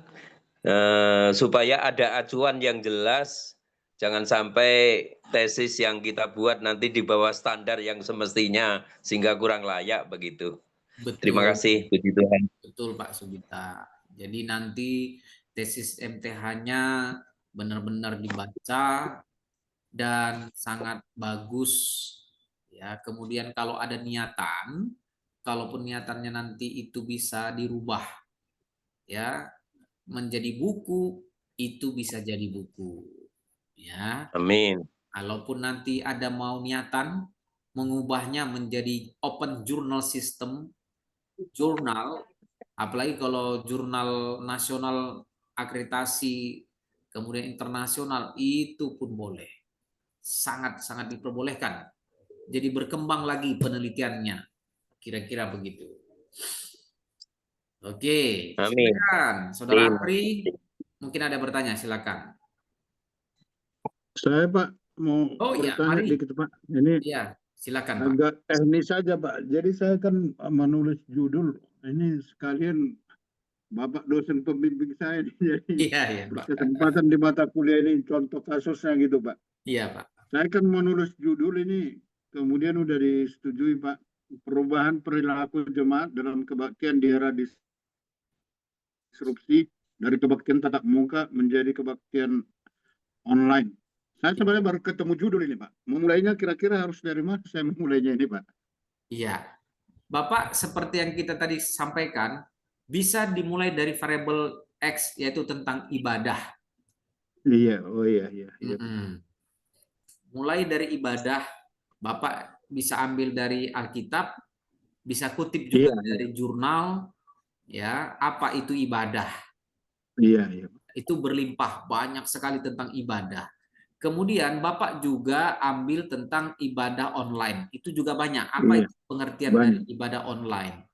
Supaya ada acuan yang jelas, jangan sampai tesis yang kita buat nanti di bawah standar yang semestinya sehingga kurang layak begitu. Betul. Terima kasih, puji Tuhan. Betul Pak Sugita. Jadi nanti tesis MTH-nya benar-benar dibaca dan sangat bagus ya. Kemudian kalau ada niatan, kalaupun niatannya nanti itu bisa dirubah ya menjadi buku, itu bisa jadi buku ya. Amin. Kalaupun nanti ada mau niatan mengubahnya menjadi open journal system, jurnal, apalagi kalau jurnal nasional akreditasi, kemudian internasional, itu pun boleh. Sangat-sangat diperbolehkan. Jadi berkembang lagi penelitiannya. Kira-kira begitu. Oke, Amin. silakan. Saudara Apri, mungkin ada bertanya, silakan. Saya Pak mau Oh iya, bertanya mari. dikit Pak. Ini Iya, silakan Pak. agak teknis saja Pak. Jadi saya kan menulis judul. Ini sekalian Bapak dosen pembimbing saya nih. Jadi Iya, iya Pak. berkesempatan di mata kuliah ini contoh kasusnya gitu Pak. Iya Pak. Saya kan menulis judul ini, kemudian udah disetujui Pak, perubahan perilaku jemaat dalam kebaktian di era disrupsi dari kebaktian tatap muka menjadi kebaktian online. Saya sebenarnya baru ketemu judul ini Pak. Memulainya kira-kira harus dari mana saya memulainya ini Pak? Iya. Bapak, seperti yang kita tadi sampaikan, bisa dimulai dari variabel X, yaitu tentang ibadah. Iya, oh iya. Mulai dari ibadah, Bapak bisa ambil dari Alkitab, bisa kutip juga dari jurnal, ya, apa itu ibadah. Iya. Itu berlimpah, banyak sekali tentang ibadah. Kemudian Bapak juga ambil tentang ibadah online. Itu juga banyak. Apa itu pengertian dari ibadah online?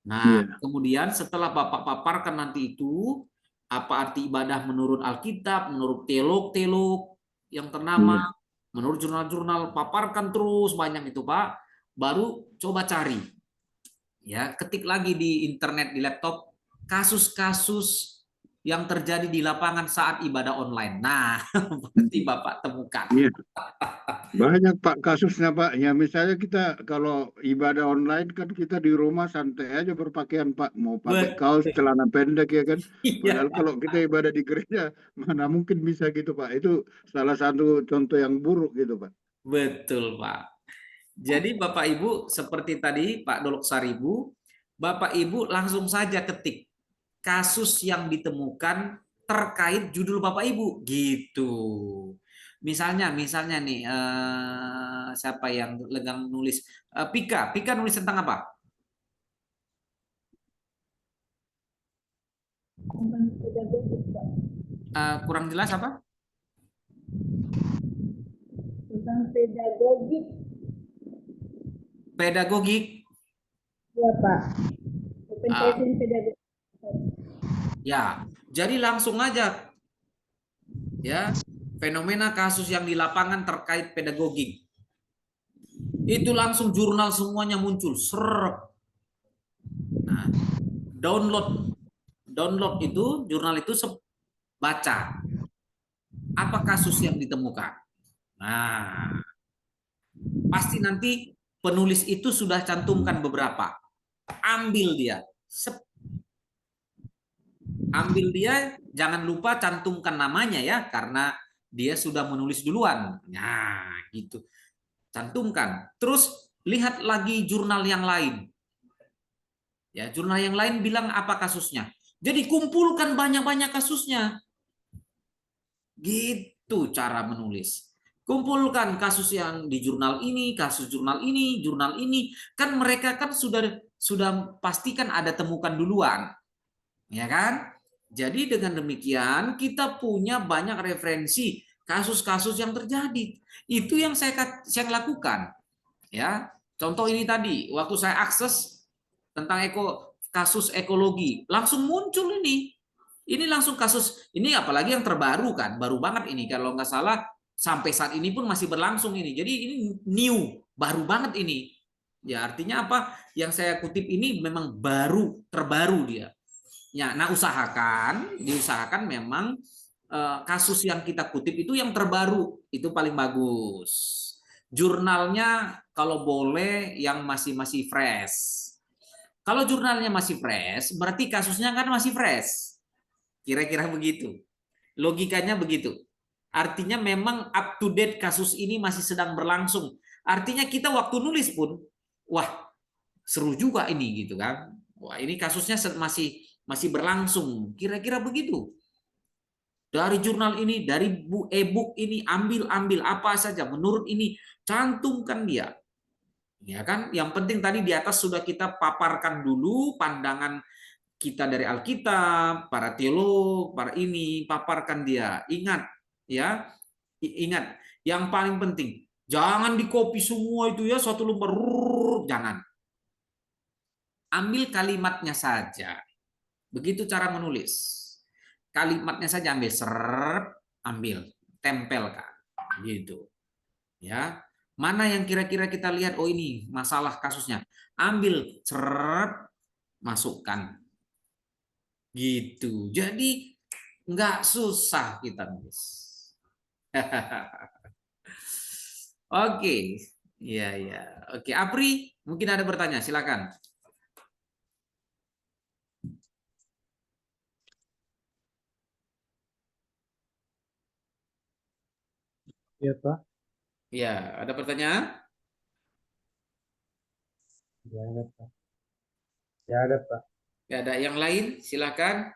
Nah, kemudian setelah Bapak paparkan nanti itu, apa arti ibadah menurut Alkitab, menurut teolog-teolog yang ternama, menurut jurnal-jurnal, paparkan terus banyak itu Pak. Baru coba cari. Ya, ketik lagi di internet, di laptop, kasus-kasus yang terjadi di lapangan saat ibadah online. Nah, pasti Bapak temukan. Iya. Banyak Pak kasusnya Pak. Ya misalnya kita kalau ibadah online kan kita di rumah santai aja berpakaian Pak. Mau pakai kaos, celana pendek ya kan. Padahal kalau kita ibadah di gereja, mana mungkin bisa gitu Pak. Itu salah satu contoh yang buruk gitu Pak. Betul Pak. Jadi Bapak Ibu seperti tadi Pak Dolok Saribu, Bapak Ibu langsung saja ketik kasus yang ditemukan terkait judul Bapak Ibu gitu. Misalnya nih siapa yang legang nulis, Pika nulis tentang apa? Kurang jelas apa? Tentang pedagogik. Pedagogik. Ya Pak. Open pedagogik. Ya, jadi langsung aja ya, fenomena kasus yang di lapangan terkait pedagogik. Itu langsung jurnal semuanya muncul. Nah, download itu, jurnal itu baca. Apa kasus yang ditemukan? Nah, pasti nanti penulis itu sudah cantumkan beberapa. Ambil dia. Ambil dia, jangan lupa cantumkan namanya ya, karena dia sudah menulis duluan. Nah, gitu. Cantumkan. Terus lihat lagi jurnal yang lain. Ya, jurnal yang lain bilang apa kasusnya. Jadi kumpulkan banyak-banyak kasusnya. Gitu cara menulis. Kumpulkan kasus yang di jurnal ini, kasus jurnal ini. Kan mereka kan sudah pastikan ada temukan duluan. Ya kan? Jadi dengan demikian kita punya banyak referensi kasus-kasus yang terjadi. Itu yang saya lakukan. Ya, contoh ini tadi waktu saya akses tentang kasus ekologi, langsung muncul ini. Ini langsung kasus ini, apalagi yang terbaru kan, baru banget ini, kalau nggak salah sampai saat ini pun masih berlangsung ini. Jadi ini new, baru banget ini. Ya artinya apa? Yang saya kutip ini memang terbaru dia. Ya, nah diusahakan memang kasus yang kita kutip itu yang terbaru, itu paling bagus. Jurnalnya kalau boleh yang masih fresh. Kalau jurnalnya masih fresh, berarti kasusnya kan masih fresh. Kira-kira begitu. Logikanya begitu. Artinya memang up to date kasus ini masih sedang berlangsung. Artinya kita waktu nulis pun, wah seru juga ini gitu kan. Wah ini kasusnya masih masih berlangsung. Kira-kira begitu. Dari jurnal ini, dari e-book ini, ambil apa saja. Menurut ini, cantumkan dia. Ya kan? Yang penting tadi di atas sudah kita paparkan dulu pandangan kita dari Alkitab, para teolog, para ini, paparkan dia. Ingat, ya, ingat. Yang paling penting, jangan di-copy semua itu ya, satu lembar, jangan. Ambil kalimatnya saja. Begitu cara menulis. Kalimatnya saja ambil, ambil, tempelkan, gitu. Ya, mana yang kira-kira kita lihat, oh ini masalah kasusnya, ambil, masukkan. Gitu. Jadi nggak susah kita nulis. Oke, ya ya. Oke, Apri, mungkin ada bertanya, silakan. Iya, Pak. Ya, ada pertanyaan? Ya ada, Pak. Ya ada, Pak. Ya, ada yang lain, silakan.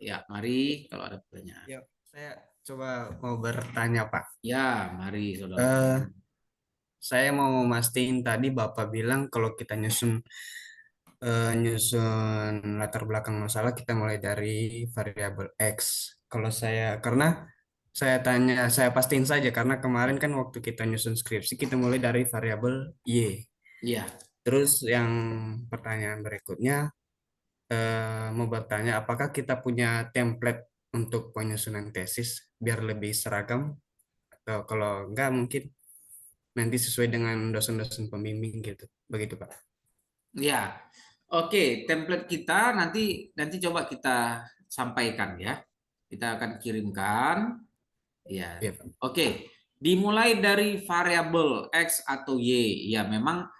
Ya, mari kalau ada pertanyaan. Ya, saya coba mau bertanya, Pak. Ya, mari saudara. Saya mau mastiin tadi Bapak bilang kalau kita nyusun latar belakang masalah kita mulai dari variabel X. Kalau saya karena saya pastiin saja karena kemarin kan waktu kita nyusun skripsi kita mulai dari variabel Y. Ya, Terus yang pertanyaan berikutnya mau bertanya apakah kita punya template untuk penyusunan tesis biar lebih seragam atau kalau enggak mungkin nanti sesuai dengan dosen-dosen pembimbing gitu. Begitu, Pak. ya. Oke, template kita nanti coba kita sampaikan ya. Kita akan kirimkan. Ya. Iya, Pak. Oke, dimulai dari variabel X atau Y. Ya, memang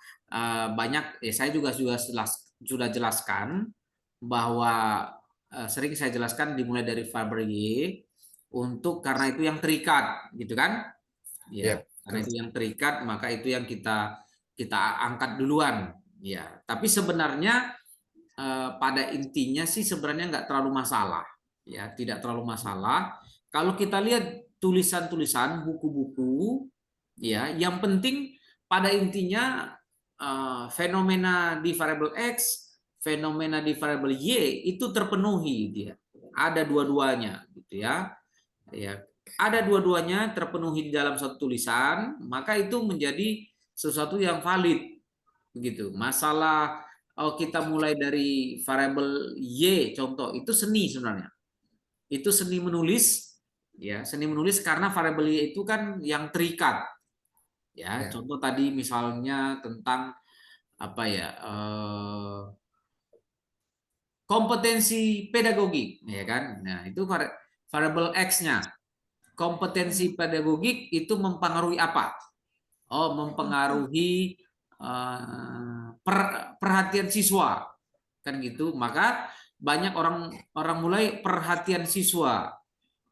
banyak ya saya juga sudah jelaskan bahwa sering saya jelaskan dimulai dari variabel Y untuk karena itu yang terikat, gitu kan? Ya, Iya, karena betul. itu yang terikat maka itu yang kita angkat duluan. Ya, tapi sebenarnya pada intinya sih sebenarnya nggak terlalu masalah. Ya, tidak terlalu masalah. Kalau kita lihat tulisan-tulisan buku-buku, ya, yang penting pada intinya fenomena di variabel X, fenomena di variabel Y itu terpenuhi dia. Ada dua-duanya, gitu ya. Ya, ada dua-duanya terpenuhi di dalam satu tulisan, maka itu menjadi sesuatu yang valid, begitu. Masalah kita mulai dari variabel Y, contoh itu seni sebenarnya. Itu seni menulis, ya seni menulis karena variabel Y itu kan yang terikat, ya. Ya. Contoh tadi misalnya tentang apa ya kompetensi pedagogik, ya kan. Nah itu variabel X-nya. Kompetensi pedagogik itu mempengaruhi apa? Oh, mempengaruhi perhatian siswa, kan gitu. Maka banyak orang mulai perhatian siswa.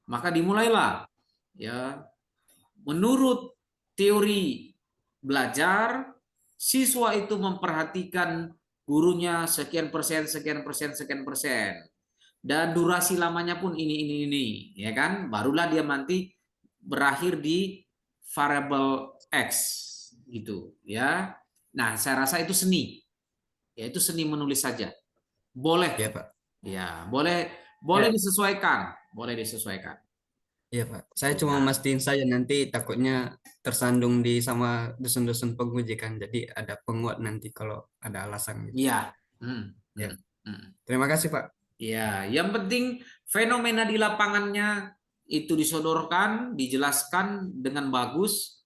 Maka dimulailah ya menurut teori belajar siswa itu memperhatikan gurunya sekian persen sekian persen sekian persen dan durasi lamanya pun ini ya kan, barulah dia nanti berakhir di variable X gitu ya. Nah saya rasa itu seni, ya itu seni menulis saja, boleh Iya, Pak. ya, boleh Ya, boleh disesuaikan. iya, Pak. Saya cuma mastiin saja nanti takutnya tersandung di sama dosen-dosen penguji kan. Jadi ada penguat nanti kalau ada alasan gitu. Iya. Ya. Hmm. Terima kasih, Pak. Ya, yang penting fenomena di lapangannya itu disodorkan, dijelaskan dengan bagus.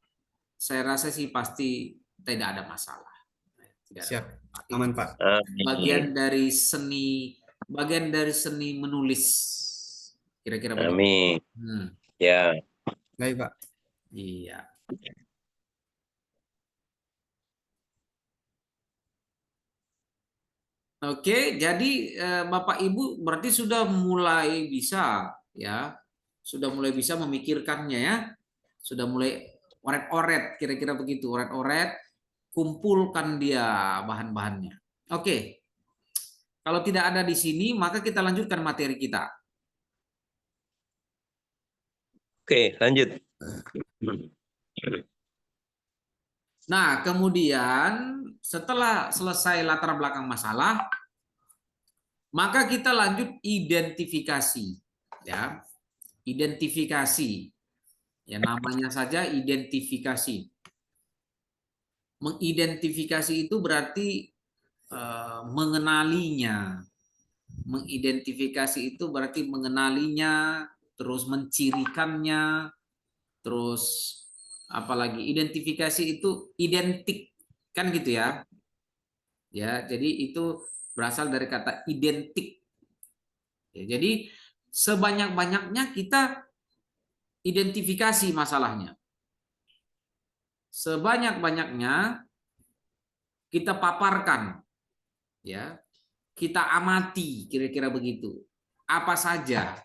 Saya rasa sih pasti tidak ada masalah. Tidak ada Siap. masalah. Aman, Pak. Bagian dari seni menulis. Kira-kira begitu. Amin. Ya. Baik, Pak. Iya. Oke, jadi Bapak Ibu berarti sudah mulai bisa ya, sudah mulai bisa memikirkannya ya, sudah mulai oret-oret kira-kira begitu, oret-oret, kumpulkan dia bahan-bahannya. Oke, kalau tidak ada di sini maka kita lanjutkan materi kita. Oke, lanjut. Nah, kemudian setelah selesai latar belakang masalah, maka kita lanjut identifikasi. Ya, identifikasi. Ya, namanya saja identifikasi. Mengidentifikasi itu berarti mengenalinya. Mengidentifikasi itu berarti mengenalinya, terus mencirikannya, terus apalagi identifikasi itu identik kan gitu ya. Ya, jadi itu berasal dari kata identik. Ya, jadi sebanyak-banyaknya kita identifikasi masalahnya. Sebanyak-banyaknya kita paparkan, ya, kita amati, kira-kira begitu. Apa saja,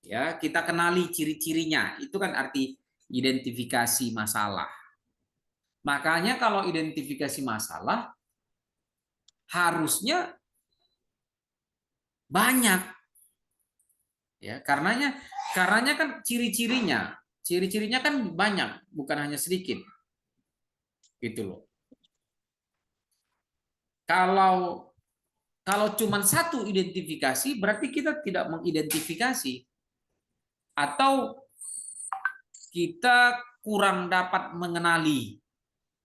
ya, kita kenali ciri-cirinya. Itu kan arti identifikasi masalah. Makanya kalau identifikasi masalah harusnya banyak, ya, karenanya kan ciri-cirinya kan banyak, bukan hanya sedikit, gitu loh. Kalau cuma satu identifikasi, berarti kita tidak mengidentifikasi. Atau kita kurang dapat mengenali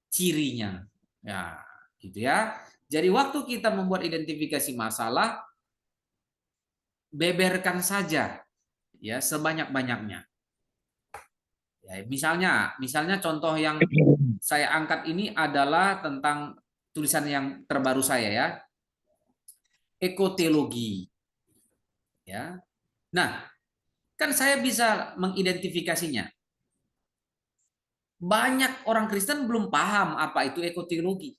cirinya. Ya, gitu ya. Jadi waktu kita membuat identifikasi masalah, beberkan saja ya sebanyak-banyaknya. Ya, misalnya contoh yang saya angkat ini adalah tentang tulisan yang terbaru saya ya. Ekoteologi. Ya. Nah, kan saya bisa mengidentifikasinya. Banyak orang Kristen belum paham apa itu ekoteologi.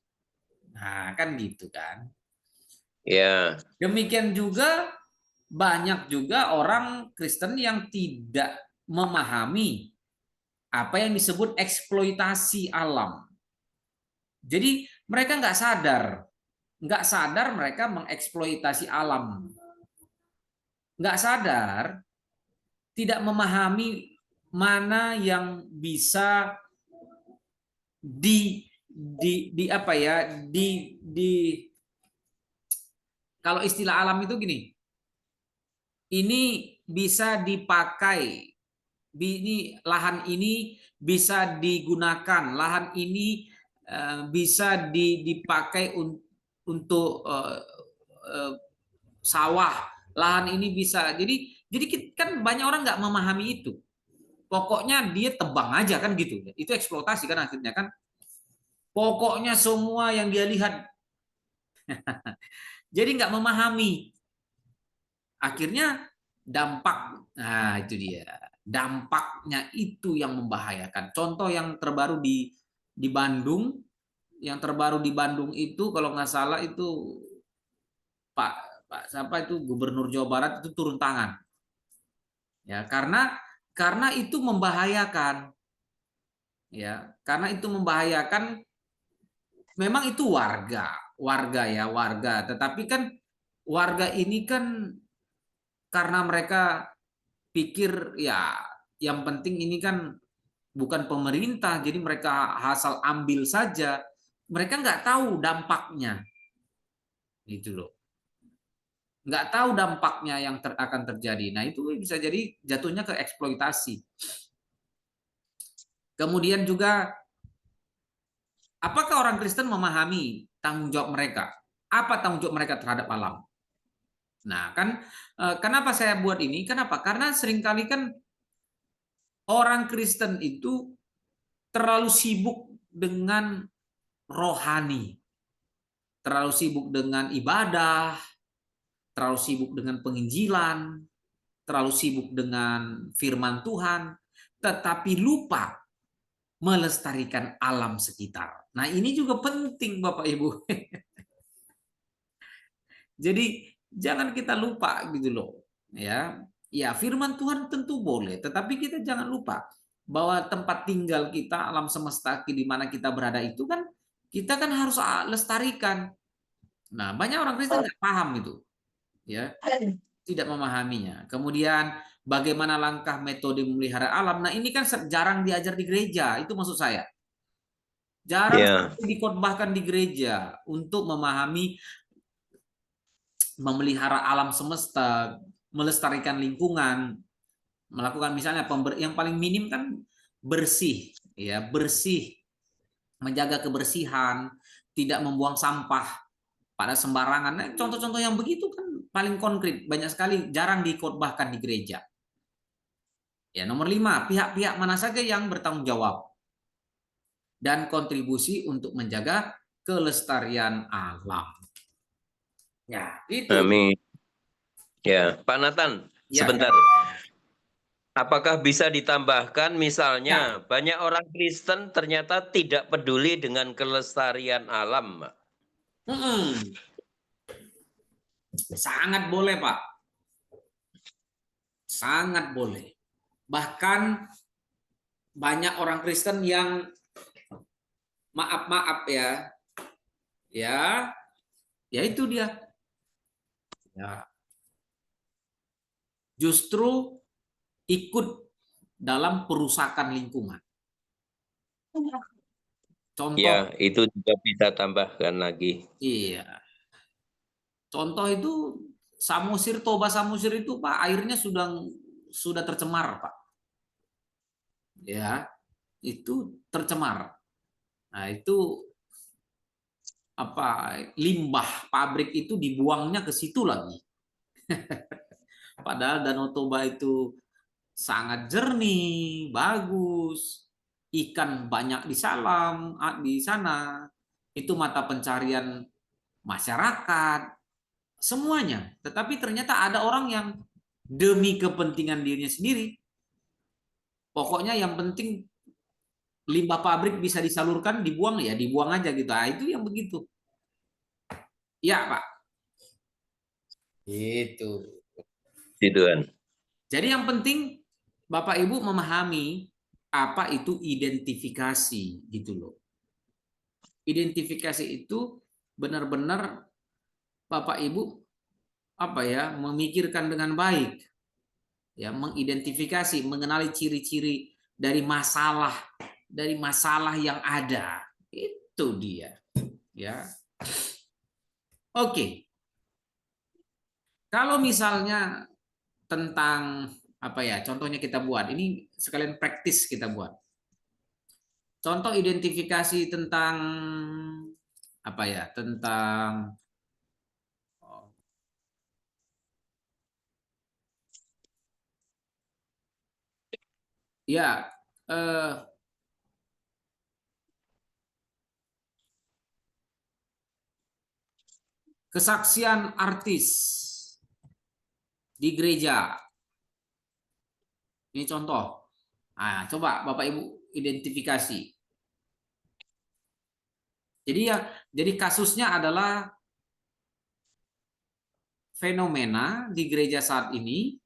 Nah, kan gitu kan. Ya. Demikian juga banyak juga orang Kristen yang tidak memahami apa yang disebut eksploitasi alam. Jadi mereka nggak sadar mereka mengeksploitasi alam. Nggak sadar, tidak memahami mana yang bisa apa ya, kalau istilah alam itu gini, ini bisa dipakai, ini lahan ini bisa digunakan, lahan ini bisa dipakai untuk sawah, lahan ini bisa. Jadi kan banyak orang nggak memahami itu. Pokoknya dia tebang aja kan gitu. Itu eksploitasi kan akhirnya kan. Pokoknya semua yang dia lihat. Jadi nggak memahami. Akhirnya dampak, nah itu dia. Dampaknya itu yang membahayakan. Contoh yang terbaru di Bandung, itu kalau nggak salah itu Pak siapa itu Gubernur Jawa Barat itu turun tangan. Ya, karena itu membahayakan. Ya, karena itu membahayakan. Memang itu warga ya, tetapi kan warga ini kan karena mereka pikir ya yang penting ini kan bukan pemerintah, jadi mereka asal ambil saja. Mereka nggak tahu dampaknya. Gitu loh. Nggak tahu dampaknya yang akan terjadi. Nah, itu bisa jadi jatuhnya ke eksploitasi. Kemudian juga, apakah orang Kristen memahami tanggung jawab mereka? Apa tanggung jawab mereka terhadap alam? Nah, kan kenapa saya buat ini? Kenapa? Karena seringkali kan orang Kristen itu terlalu sibuk dengan rohani, terlalu sibuk dengan ibadah, terlalu sibuk dengan penginjilan, terlalu sibuk dengan firman Tuhan, tetapi lupa melestarikan alam sekitar. Nah, ini juga penting Bapak Ibu. Jadi jangan kita lupa gitu loh. Ya, ya firman Tuhan tentu boleh, tetapi kita jangan lupa bahwa tempat tinggal kita, alam semesta di mana kita berada itu kan kita kan harus lestarikan. Nah, banyak orang Kristen nggak paham itu, ya, tidak memahaminya. Kemudian bagaimana langkah metode memelihara alam. Nah, ini kan jarang diajar di gereja, itu maksud saya. Jarang Ya, dikhotbahkan di gereja untuk memahami memelihara alam semesta, melestarikan lingkungan, melakukan misalnya yang paling minim kan bersih, ya, bersih, menjaga kebersihan, tidak membuang sampah pada sembarangan. Nah, contoh-contoh yang begitu kan paling konkret, banyak sekali jarang dikhotbahkan di gereja. Ya, nomor 5, pihak-pihak mana saja yang bertanggung jawab dan kontribusi untuk menjaga kelestarian alam. Ya, itu. amin. Ya, Pak Nathan, Ya, sebentar. Apakah bisa ditambahkan ya. misalnya banyak orang Kristen ternyata tidak peduli dengan kelestarian alam, Pak? Sangat boleh, Pak. Sangat boleh. Bahkan banyak orang Kristen yang maaf ya. Ya itu dia. Ya. Justru ikut dalam perusakan lingkungan. Contoh, Ya, itu juga bisa tambahkan lagi. iya. Contoh itu Samosir, Toba Samosir itu Pak, airnya sudah tercemar, Pak. Ya, itu tercemar. Nah, itu apa limbah pabrik itu dibuangnya ke situ lagi. Padahal Danau Toba itu sangat jernih, bagus, ikan banyak di sana, itu mata pencarian masyarakat, semuanya. Tetapi ternyata ada orang yang demi kepentingan dirinya sendiri, pokoknya yang penting limbah pabrik bisa disalurkan, dibuang ya dibuang aja gitu. Nah, itu yang begitu. Ya, Pak. Itu. Tuhan. Jadi yang penting Bapak Ibu memahami apa itu identifikasi gitu loh. Identifikasi itu benar-benar Bapak Ibu apa ya, memikirkan dengan baik. Ya, mengidentifikasi, mengenali ciri-ciri dari masalah yang ada. Itu dia. Ya. Oke. Kalau misalnya tentang apa ya, contohnya kita buat, ini sekalian praktis kita buat. Contoh identifikasi tentang apa ya, tentang ya kesaksian artis di gereja. Ini contoh. Nah, coba Bapak Ibu identifikasi. Jadi kasusnya adalah fenomena di gereja saat ini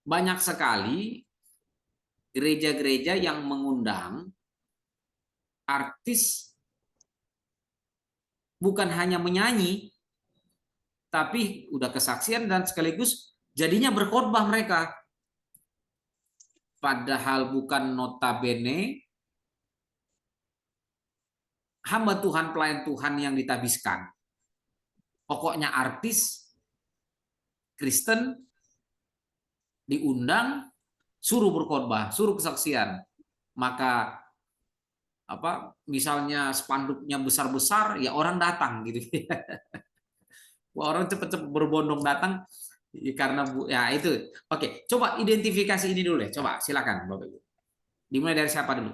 banyak sekali gereja-gereja yang mengundang artis bukan hanya menyanyi, tapi udah kesaksian dan sekaligus jadinya berkhotbah mereka. Padahal bukan notabene hamba Tuhan, pelayan Tuhan yang ditabiskan. Pokoknya artis Kristen diundang, suruh berkhotbah, suruh kesaksian. Maka apa misalnya spanduknya besar-besar, ya orang datang gitu. Orang cepet-cepet berbondong datang karena ya itu. Oke, coba identifikasi ini dulu ya. Coba silakan Bapak Ibu. Dimulai dari siapa dulu?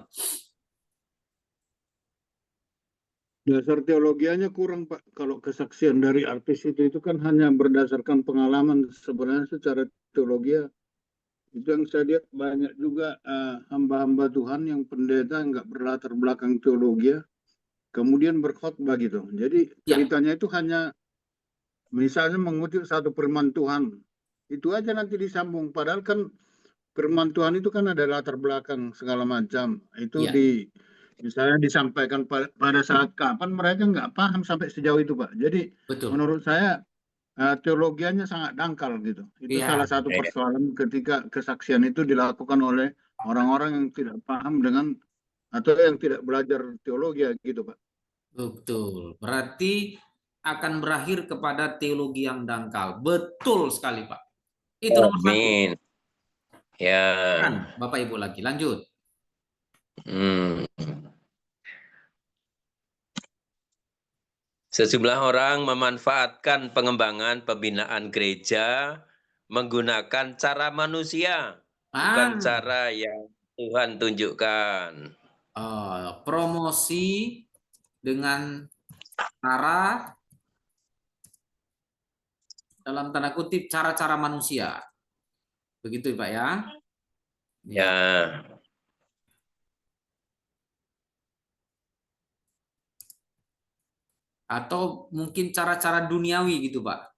Dasar teologianya kurang, Pak. Kalau kesaksian dari artis itu kan hanya berdasarkan pengalaman. Sebenarnya secara teologi itu yang saya lihat banyak juga hamba-hamba Tuhan yang pendeta nggak berlatar belakang teologi. kemudian berkhotbah gitu. Jadi Ya. ceritanya itu hanya misalnya mengutip satu firman Tuhan, itu aja nanti disambung. Padahal kan firman Tuhan itu kan ada latar belakang segala macam. Itu Ya. misalnya disampaikan pada saat kapan mereka nggak paham sampai sejauh itu, Pak. Jadi Betul. menurut saya teologianya sangat dangkal gitu. Itu Iya. salah satu persoalan ketika kesaksian itu dilakukan oleh orang-orang yang tidak paham dengan atau yang tidak belajar teologi gitu, Pak. Betul. Berarti akan berakhir kepada teologi yang dangkal. Betul sekali, Pak. Itu nomor satu. Amin. Ya. Kan, Bapak Ibu lagi. Lanjut. Sejumlah orang memanfaatkan pengembangan pembinaan gereja menggunakan cara manusia, bukan cara yang Tuhan tunjukkan. Promosi dengan cara dalam tanda kutip cara-cara manusia. Begitu, Pak ya? Ya. Atau mungkin cara-cara duniawi gitu, Pak.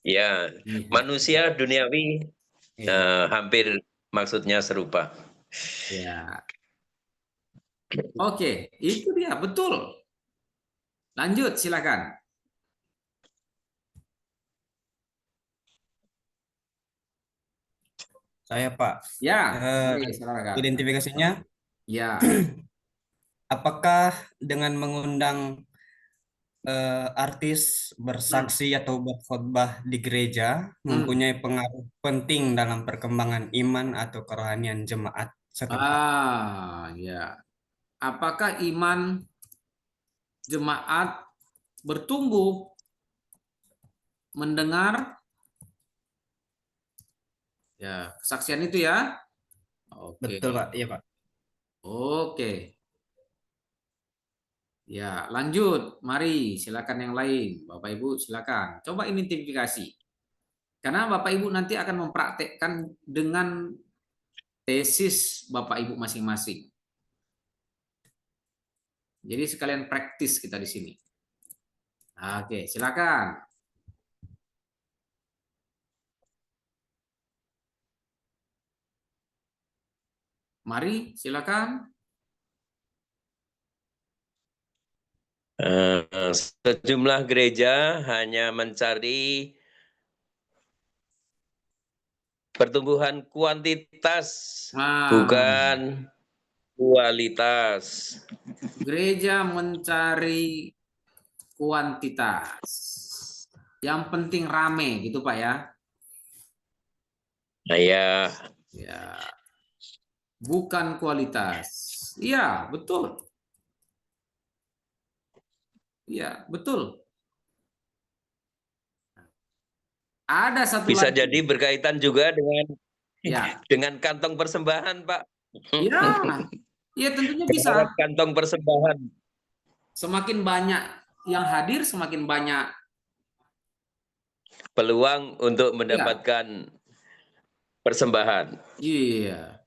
Ya, manusia duniawi hampir maksudnya serupa. Ya. Oke, itu dia, betul. Lanjut, silakan. Saya, Pak. Ya, silakan. Identifikasinya, Ya. apakah dengan mengundang artis bersaksi atau berkhotbah di gereja mempunyai pengaruh penting dalam perkembangan iman atau kerohanian jemaat setempat? Ya. Apakah iman jemaat bertumbuh mendengar ya kesaksian itu ya? Oke. Betul, Pak. Iya, Pak. Oke. Ya, lanjut. Mari, silakan yang lain. Bapak Ibu, silakan. Coba identifikasi. Karena Bapak Ibu nanti akan mempraktekkan dengan tesis Bapak Ibu masing-masing. Jadi sekalian praktis kita di sini. Oke, silakan. Mari, silakan. Sejumlah gereja hanya mencari pertumbuhan kuantitas, bukan kualitas. Gereja mencari kuantitas. Yang penting rame gitu, Pak ya. Nah, ya. Ya. Bukan kualitas. Iya, betul. Iya, betul. Ada satu Bisa lagi. jadi berkaitan juga Ya. dengan kantong persembahan, Pak. Iya. Iya, tentunya bisa. Kantong persembahan. Semakin banyak yang hadir, semakin banyak peluang untuk mendapatkan persembahan. Iya.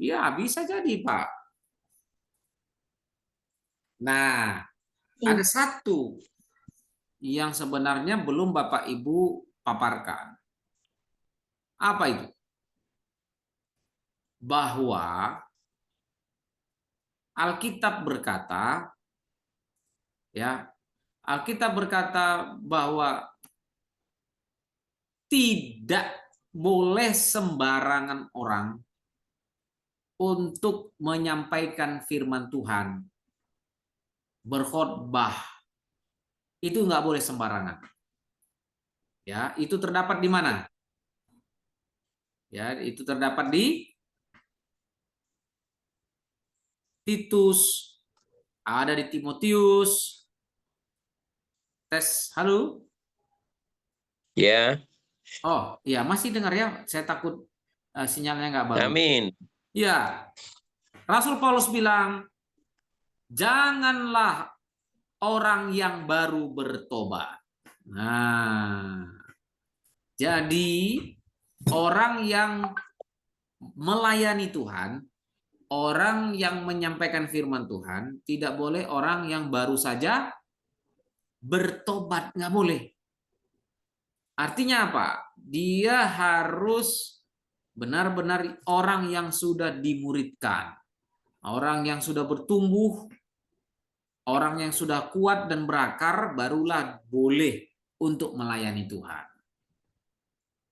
Ya, bisa jadi, Pak. Nah, ada satu yang sebenarnya belum Bapak Ibu paparkan. Apa itu? Bahwa Alkitab berkata, ya, Alkitab berkata bahwa tidak boleh sembarangan orang untuk menyampaikan firman Tuhan, berkhotbah, itu nggak boleh sembarangan. Ya, itu terdapat di mana? Ya, itu terdapat di Titus, ada di Timotius. Tes, halo? Ya. Oh, ya masih dengar ya? Saya takut sinyalnya nggak bagus. Amin. Ya, Rasul Paulus bilang, janganlah orang yang baru bertobat. Nah, Jadi orang yang melayani Tuhan, orang yang menyampaikan firman Tuhan, tidak boleh orang yang baru saja bertobat, nggak boleh. Artinya apa? Dia harus benar-benar orang yang sudah dimuridkan, orang yang sudah bertumbuh, orang yang sudah kuat dan berakar, barulah boleh untuk melayani Tuhan.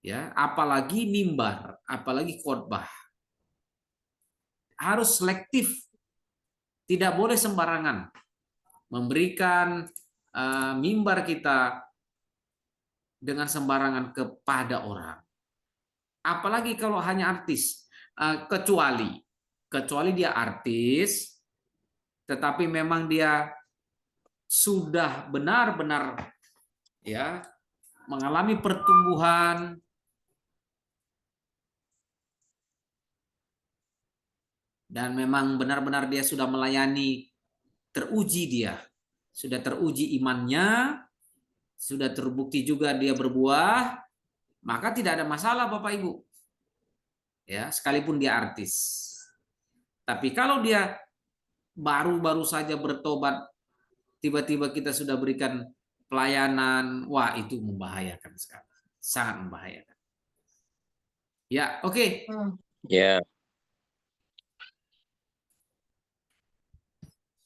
Ya, apalagi mimbar, apalagi khotbah. Harus selektif. Tidak boleh sembarangan memberikan mimbar kita dengan sembarangan kepada orang. Apalagi kalau hanya artis, kecuali dia artis, tetapi memang dia sudah benar-benar ya mengalami pertumbuhan, dan memang benar-benar dia sudah melayani, teruji dia, sudah teruji imannya, sudah terbukti juga dia berbuah, maka tidak ada masalah Bapak Ibu. Ya, sekalipun dia artis. Tapi kalau dia baru-baru saja bertobat, tiba-tiba kita sudah berikan pelayanan, wah itu membahayakan sekali. Sangat membahayakan. Ya, oke. Ya.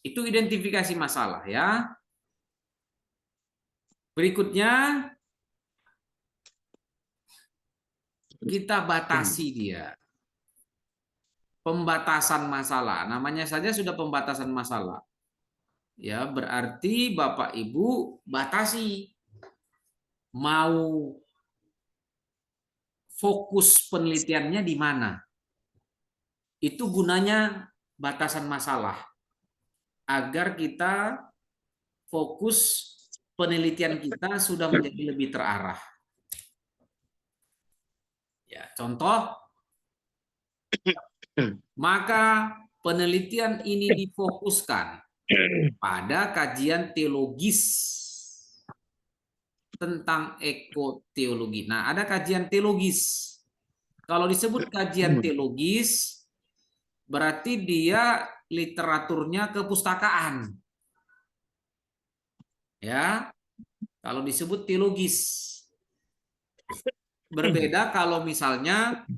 Itu identifikasi masalah ya. Berikutnya kita batasi dia. Pembatasan masalah. Namanya saja sudah pembatasan masalah. Ya, berarti Bapak Ibu batasi. Mau fokus penelitiannya di mana? Itu gunanya batasan masalah. Agar kita fokus penelitian kita sudah menjadi lebih terarah. Ya, contoh, maka penelitian ini difokuskan pada kajian teologis tentang ekoteologi. Nah, ada kajian teologis. Kalau disebut kajian teologis, berarti dia literaturnya kepustakaan. Ya, kalau disebut teologis. Berbeda kalau misalnya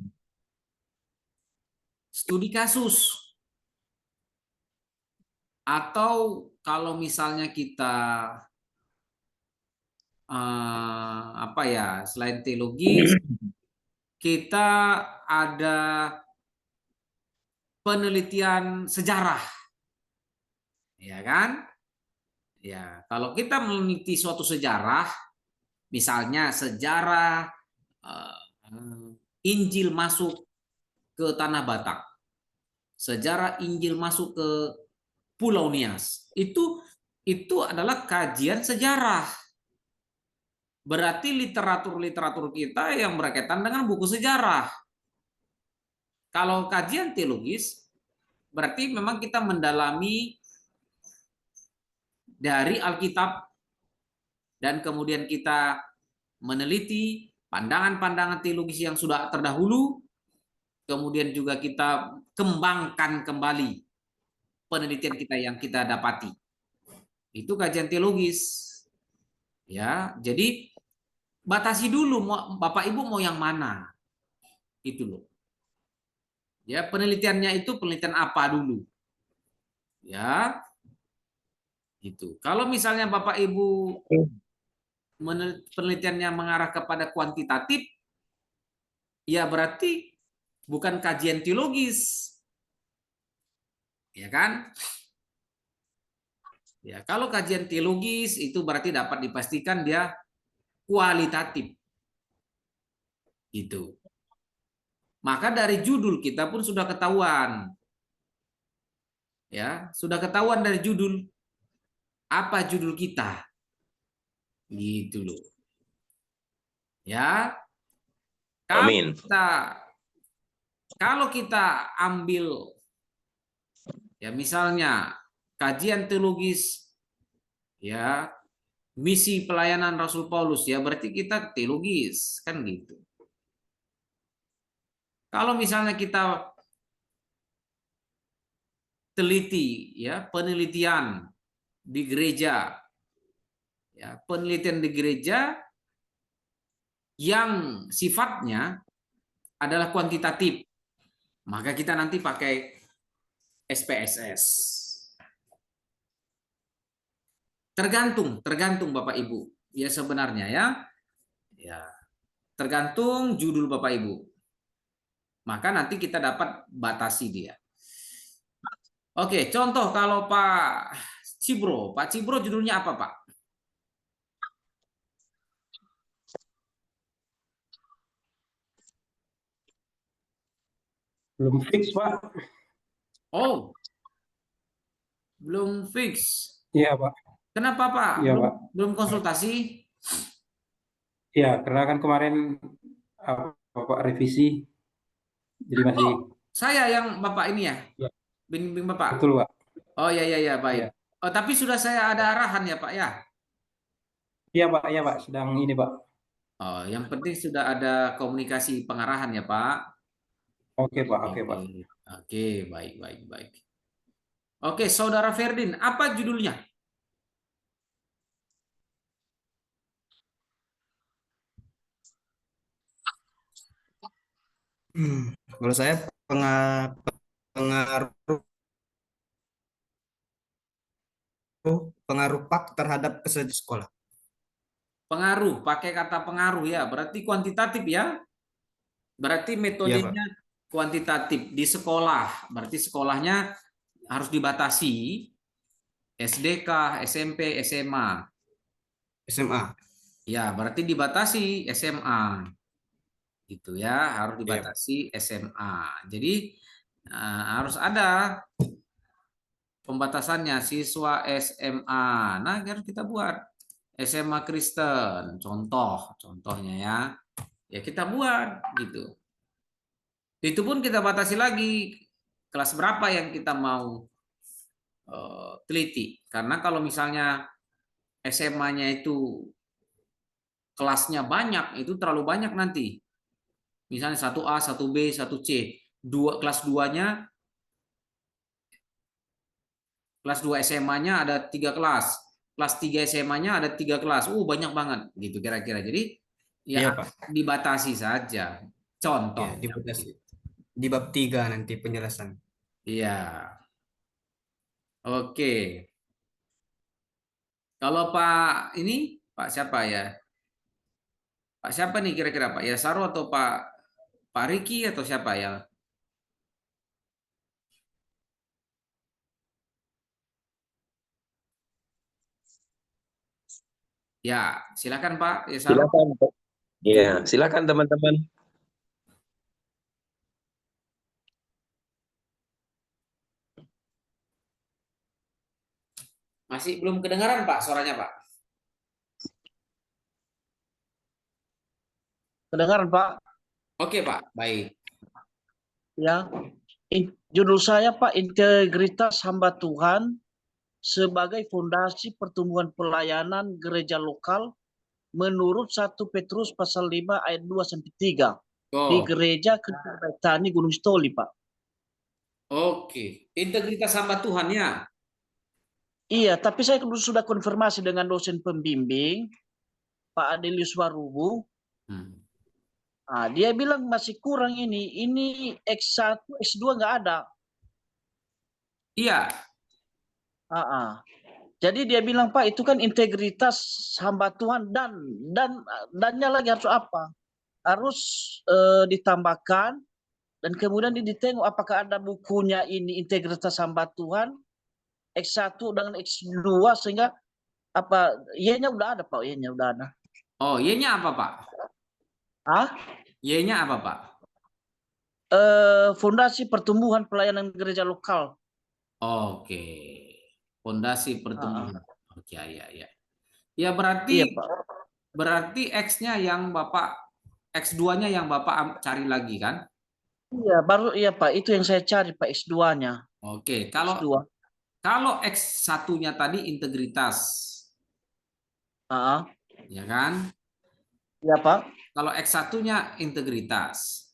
studi kasus. Atau kalau misalnya kita selain teologis, kita ada penelitian sejarah. Ya kan? Ya, kalau kita meneliti suatu sejarah, misalnya sejarah Injil masuk ke Tanah Batak, sejarah Injil masuk ke Pulau Nias, itu adalah kajian sejarah. Berarti literatur-literatur kita yang berkaitan dengan buku sejarah. Kalau kajian teologis, berarti memang kita mendalami dari Alkitab, dan kemudian kita meneliti pandangan-pandangan teologis yang sudah terdahulu, kemudian juga kita kembangkan kembali penelitian kita yang kita dapati. Itu kajian teologis. Ya, jadi batasi dulu Bapak Ibu mau yang mana. Itu loh. Ya, penelitiannya itu penelitian apa dulu. Ya. Gitu. Kalau misalnya Bapak Ibu penelitiannya mengarah kepada kuantitatif, ya berarti bukan kajian teologis. Ya kan? Ya, kalau kajian teologis itu berarti dapat dipastikan dia kualitatif. Gitu. Maka dari judul kita pun sudah ketahuan. Ya, sudah ketahuan dari judul. Apa judul kita? Gitu loh. Ya. Kalau kita ambil ya misalnya kajian teologis ya misi pelayanan Rasul Paulus, ya berarti kita teologis, kan gitu. Kalau misalnya kita teliti, ya penelitian di gereja, ya penelitian di gereja yang sifatnya adalah kuantitatif, maka kita nanti pakai SPSS. Tergantung Bapak Ibu. Ya sebenarnya ya tergantung judul Bapak Ibu. Maka nanti kita dapat batasi dia. Oke, contoh kalau Pak Cibro judulnya apa Pak? Belum fix, Pak. Oh, belum fix. Iya, Pak. Kenapa Pak? Iya, Pak. Belum konsultasi? Iya, karena kan kemarin Pak revisi, jadi masih. Saya yang Bapak ini ya? Ya. Bimbing Bapak? Betul, Pak. Oh ya baik. Iya. Oh, tapi sudah saya ada arahan ya Pak ya? Iya, Pak. Sedang ini, Pak. Oh, yang penting sudah ada komunikasi pengarahan ya Pak? Oke, Pak. Oke, Pak. Oke, baik. Oke, Saudara Ferdin, apa judulnya? Kalau saya pengaruh PAK terhadap kesejahteraan sekolah. Pengaruh, pakai kata pengaruh ya, berarti kuantitatif ya? Berarti metodenya kuantitatif di sekolah, berarti sekolahnya harus dibatasi SDK, SMP, SMA. SMA. Ya, berarti dibatasi SMA. Gitu ya, harus dibatasi SMA. Jadi harus ada pembatasannya siswa SMA. Nah, harus kita buat SMA Kristen, contohnya ya. Ya kita buat gitu. Itu pun kita batasi lagi kelas berapa yang kita mau teliti. Karena kalau misalnya SMA-nya itu kelasnya banyak, itu terlalu banyak nanti. Misalnya 1A, 1B, 1C. Kelas 2-nya, kelas 2 SMA-nya ada 3 kelas. Kelas 3 SMA-nya ada 3 kelas. Banyak banget gitu kira-kira. Jadi ya Pak. dibatasi saja. Contoh. Ya, dibatasi. Di bab 3 nanti penjelasan. Iya. Oke. Kalau Pak ini, Pak siapa ya? Pak siapa nih kira-kira Pak Yasaro atau Pak Riki atau siapa ya? Ya, silakan Pak Yasaro. Silakan. Ya, silakan teman-teman. Masih belum kedengaran Pak suaranya Pak? Kedengaran Pak? Oke Pak, baik. Ya, judul saya Pak, integritas hamba Tuhan sebagai fondasi pertumbuhan pelayanan gereja lokal menurut 1 Petrus pasal 5 ayat 2 sampai 3 di gereja Kristen Betani Gunung Stoli Pak. Oke, integritas hamba Tuhan ya. Iya, tapi saya sudah konfirmasi dengan dosen pembimbing Pak Adelius Warubu. Nah, dia bilang masih kurang ini X1, X2 nggak ada. Iya. Jadi dia bilang Pak itu kan integritas hamba Tuhan dannya lagi harus apa? Harus ditambahkan dan kemudian ditengok apakah ada bukunya ini integritas hamba Tuhan X1 dengan X2 sehingga apa Y-nya udah ada Pak, Y-nya udah ada. Oh, Y-nya apa Pak? Y-nya apa Pak? Fondasi pertumbuhan pelayanan gereja lokal. Oke. Fondasi pertumbuhan. Oke, ya. Ya berarti iya, Pak. Berarti X-nya yang Bapak X2-nya yang Bapak cari lagi kan? Iya, baru iya Pak, itu yang saya cari Pak X2-nya. Oke, kalau X1-nya tadi integritas. Ah, ya kan? ya Pak. Kalau X1-nya integritas.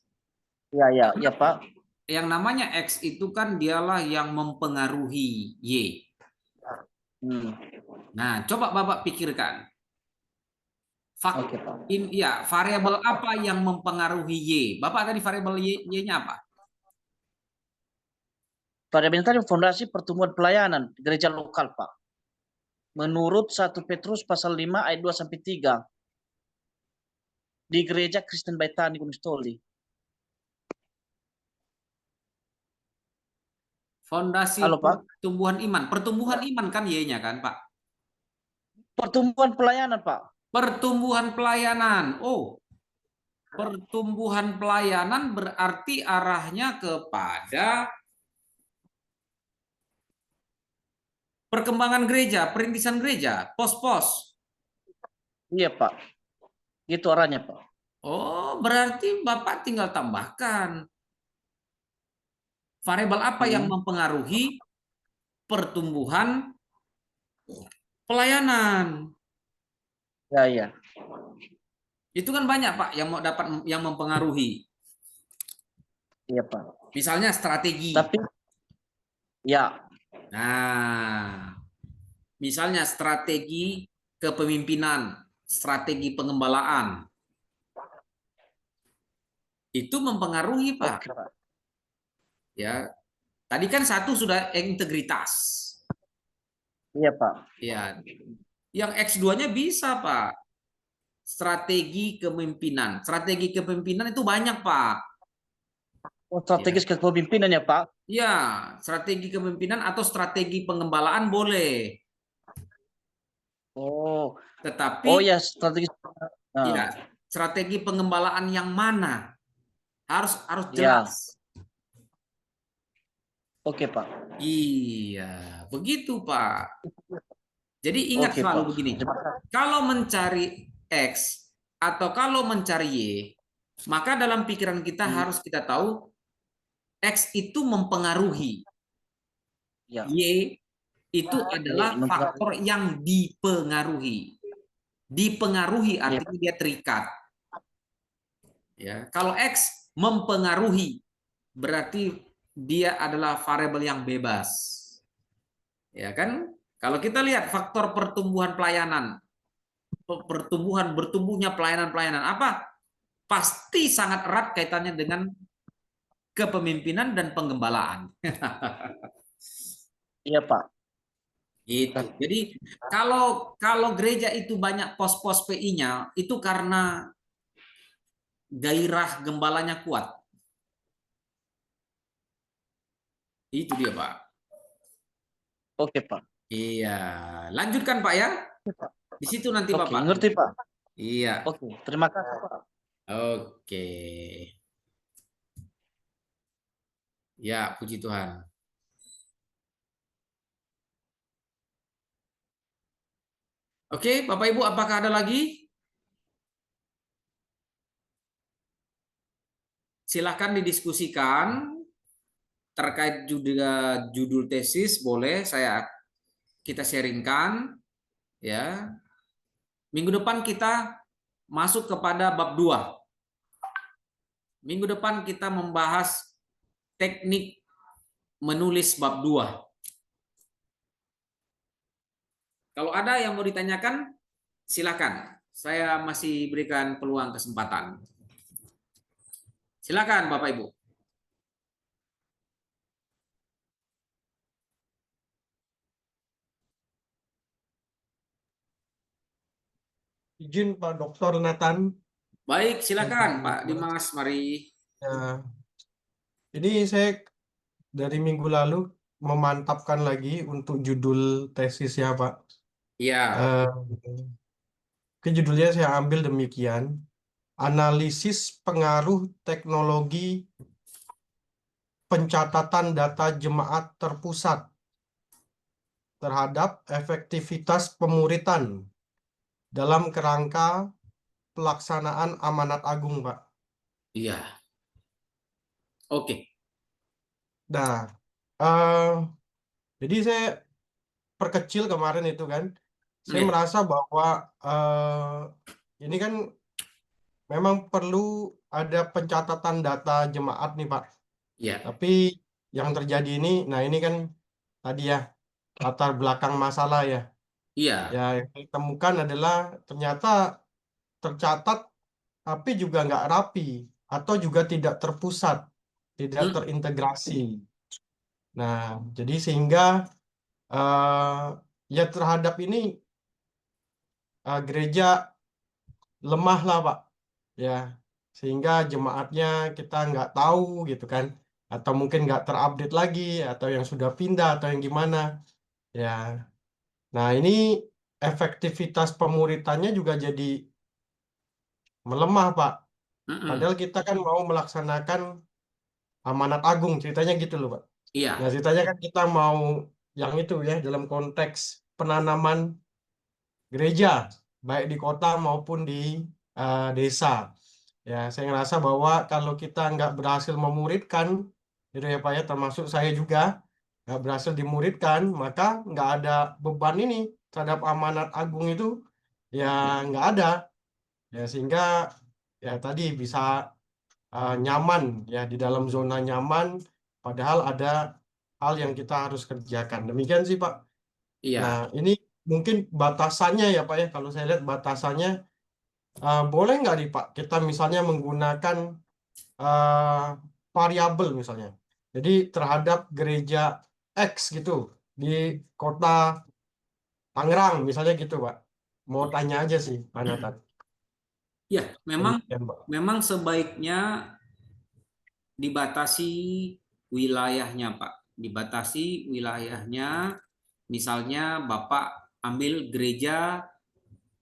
Ya Pak. Yang namanya X itu kan dialah yang mempengaruhi Y. Hmm. Nah, coba Bapak pikirkan. Oke Pak. Variabel apa yang mempengaruhi Y? Bapak tadi variabel Y-nya apa? Variabel tadi fondasi pertumbuhan pelayanan gereja lokal Pak. Menurut 1 Petrus pasal 5 ayat 2 sampai 3 di gereja Kristen Baitani Gunung Stoli. Fondasi Halo, Pak. pertumbuhan iman. Pertumbuhan iman kan Y-nya kan, Pak? Pertumbuhan pelayanan, Pak. Pertumbuhan pelayanan. Oh, pertumbuhan pelayanan berarti arahnya kepada perkembangan gereja, perintisan gereja, pos-pos. Iya, Pak. Itu arahnya, Pak. Oh, berarti Bapak tinggal tambahkan. Variabel apa yang mempengaruhi pertumbuhan pelayanan? Ya. Itu kan banyak, Pak, yang mau dapat yang mempengaruhi. Iya, Pak. Misalnya strategi. Tapi ya. Nah, misalnya strategi kepemimpinan, strategi pengembalaan. Itu mempengaruhi, Pak. Oke, Pak. Ya. Tadi kan satu sudah integritas. Iya, Pak. Ya. Yang X2-nya bisa, Pak. Strategi kepemimpinan. Strategi kepemimpinan itu banyak, Pak. Oh, strategis kepemimpinan ya, Pak? Ya, strategi kepemimpinan atau strategi pengembalaan boleh. Oh. Tetapi Oh ya, strategis. ya, strategi pengembalaan yang mana? Harus Ya. jelas. Oke, Pak. Iya, begitu, Pak. Jadi ingat Oke, selalu Pak. begini. Kalau mencari X atau kalau mencari Y, maka dalam pikiran kita harus kita tahu X itu mempengaruhi. Ya. Y itu adalah faktor yang dipengaruhi. Dipengaruhi artinya dia terikat. Ya, kalau X mempengaruhi berarti dia adalah variabel yang bebas. Ya kan? Kalau kita lihat faktor pertumbuhan pelayanan, bertumbuhnya pelayanan-pelayanan apa? Pasti sangat erat kaitannya dengan kepemimpinan dan penggembalaan. Iya, Pak. Gitu. Jadi kalau gereja itu banyak pos-pos PI-nya itu karena gairah gembalanya kuat. Itu dia, Pak. Oke, Pak. Iya, lanjutkan, Pak ya. Di situ nanti Oke, Bapak. ngerti, Pak. Iya. Oke, terima kasih, Pak. Oke. Ya, puji Tuhan. Oke, Bapak Ibu, apakah ada lagi? Silakan didiskusikan terkait juga judul tesis, boleh kita sharingkan ya. Minggu depan kita masuk kepada bab 2. Minggu depan kita membahas teknik menulis bab 2. Kalau ada yang mau ditanyakan, silakan. Saya masih berikan peluang kesempatan. Silakan Bapak Ibu. Izin Pak Dr. Nathan. Baik, silakan Pak Dimas, mari. Ya, ini saya dari minggu lalu memantapkan lagi untuk judul tesis ya Pak. Iya. Judulnya saya ambil demikian, analisis pengaruh teknologi pencatatan data jemaat terpusat terhadap efektivitas pemuritan dalam kerangka pelaksanaan amanat agung, Pak. Iya. Oke. Nah, jadi saya perkecil kemarin itu kan, saya Iya. merasa bahwa ini kan memang perlu ada pencatatan data jemaat nih Pak. Iya. Tapi yang terjadi ini, nah ini kan tadi ya latar belakang masalah ya. Iya. Ya yang saya temukan adalah ternyata tercatat tapi juga nggak rapi atau juga tidak terpusat, tidak Hmm. terintegrasi. Nah, jadi sehingga ya terhadap ini gereja lemah lah Pak, ya sehingga jemaatnya kita nggak tahu gitu kan, atau mungkin nggak terupdate lagi, atau yang sudah pindah atau yang gimana, ya. Nah ini efektivitas pemuritannya juga jadi melemah Pak. Mm-mm. Padahal kita kan mau melaksanakan amanat agung ceritanya gitu loh Pak. Iya. Nah ceritanya kan kita mau yang itu ya dalam konteks penanaman gereja baik di kota maupun di desa. Ya, saya ngerasa bahwa kalau kita nggak berhasil memuridkan, itu ya Pak ya, termasuk saya juga nggak berhasil dimuridkan, maka nggak ada beban ini terhadap amanat agung itu, ya nggak ada. Ya sehingga ya tadi bisa nyaman ya di dalam zona nyaman, padahal ada hal yang kita harus kerjakan. Demikian sih Pak. Nah, Iya. ini mungkin batasannya ya Pak ya, kalau saya lihat batasannya boleh nggak nih Pak kita misalnya menggunakan eh, variabel misalnya. Jadi terhadap gereja X gitu di kota Tangerang misalnya gitu Pak. Mau tanya aja sih Pak Nathan. Ya, memang Demikian Pak. memang sebaiknya dibatasi wilayahnya, Pak. Dibatasi wilayahnya. Misalnya Bapak ambil gereja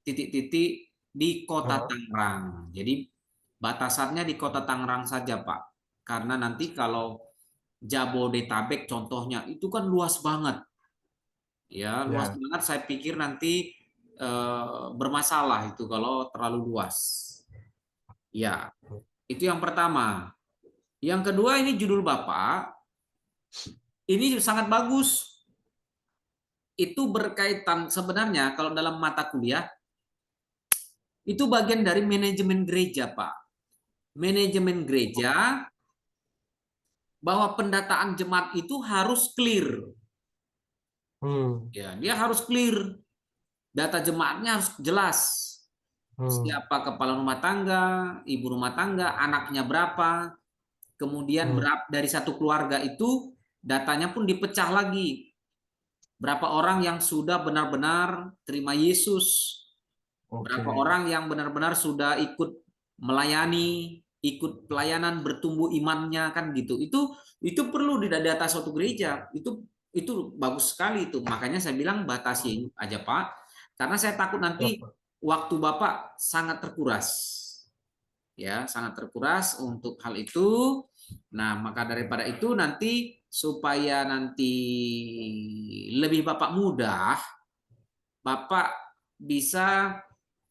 titik-titik di Kota Ah, Tangerang. Jadi batasannya di Kota Tangerang saja, Pak. Karena nanti kalau Jabodetabek contohnya itu kan luas banget. Ya, luas ya. banget. Saya pikir nanti bermasalah itu kalau terlalu luas. Ya, itu yang pertama. Yang kedua ini judul Bapak, ini sangat bagus. Itu berkaitan sebenarnya kalau dalam mata kuliah, itu bagian dari manajemen gereja, Pak. Manajemen gereja bahwa pendataan jemaat itu harus clear. Ya, dia harus clear. Data jemaatnya harus jelas. Siapa kepala rumah tangga, ibu rumah tangga, anaknya berapa, kemudian berapa dari satu keluarga itu datanya pun dipecah lagi. Berapa orang yang sudah benar-benar terima Yesus, berapa Oke. orang yang benar-benar sudah ikut melayani, ikut pelayanan, bertumbuh imannya kan gitu. Itu perlu di data suatu gereja. Itu bagus sekali itu. Makanya saya bilang batasi aja Pak, karena saya takut Ya, nanti Pak. waktu Bapak sangat terkuras. Ya, sangat terkuras untuk hal itu. Nah, maka daripada itu nanti supaya nanti lebih Bapak mudah, Bapak bisa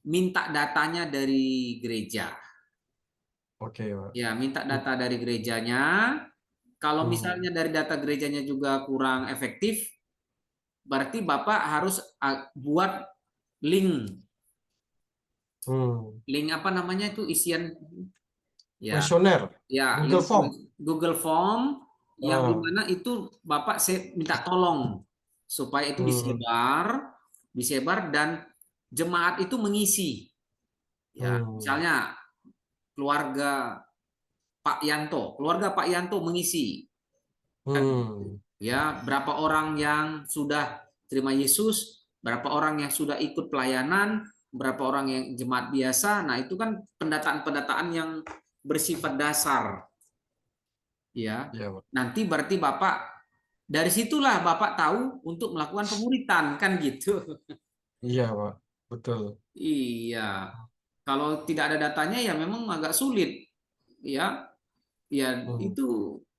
minta datanya dari gereja. Oke, Pak. Ya, minta data dari gerejanya. Kalau misalnya dari data gerejanya juga kurang efektif, berarti Bapak harus buat link. Link apa namanya itu isian ya. Kuesioner, Ya, Google Form. Google Form yang dimana itu Bapak saya minta tolong supaya itu disebar dan jemaat itu mengisi. Ya, misalnya keluarga Pak Yanto mengisi. Kan gitu. Ya, berapa orang yang sudah terima Yesus, berapa orang yang sudah ikut pelayanan, berapa orang yang jemaat biasa. Nah, itu kan pendataan-pendataan yang bersifat dasar. Ya. Ya, Pak. Nanti berarti Bapak dari situlah Bapak tahu untuk melakukan pemuritan kan gitu. Iya, Pak. Betul. Iya. Kalau tidak ada datanya ya memang agak sulit. Ya. Ya,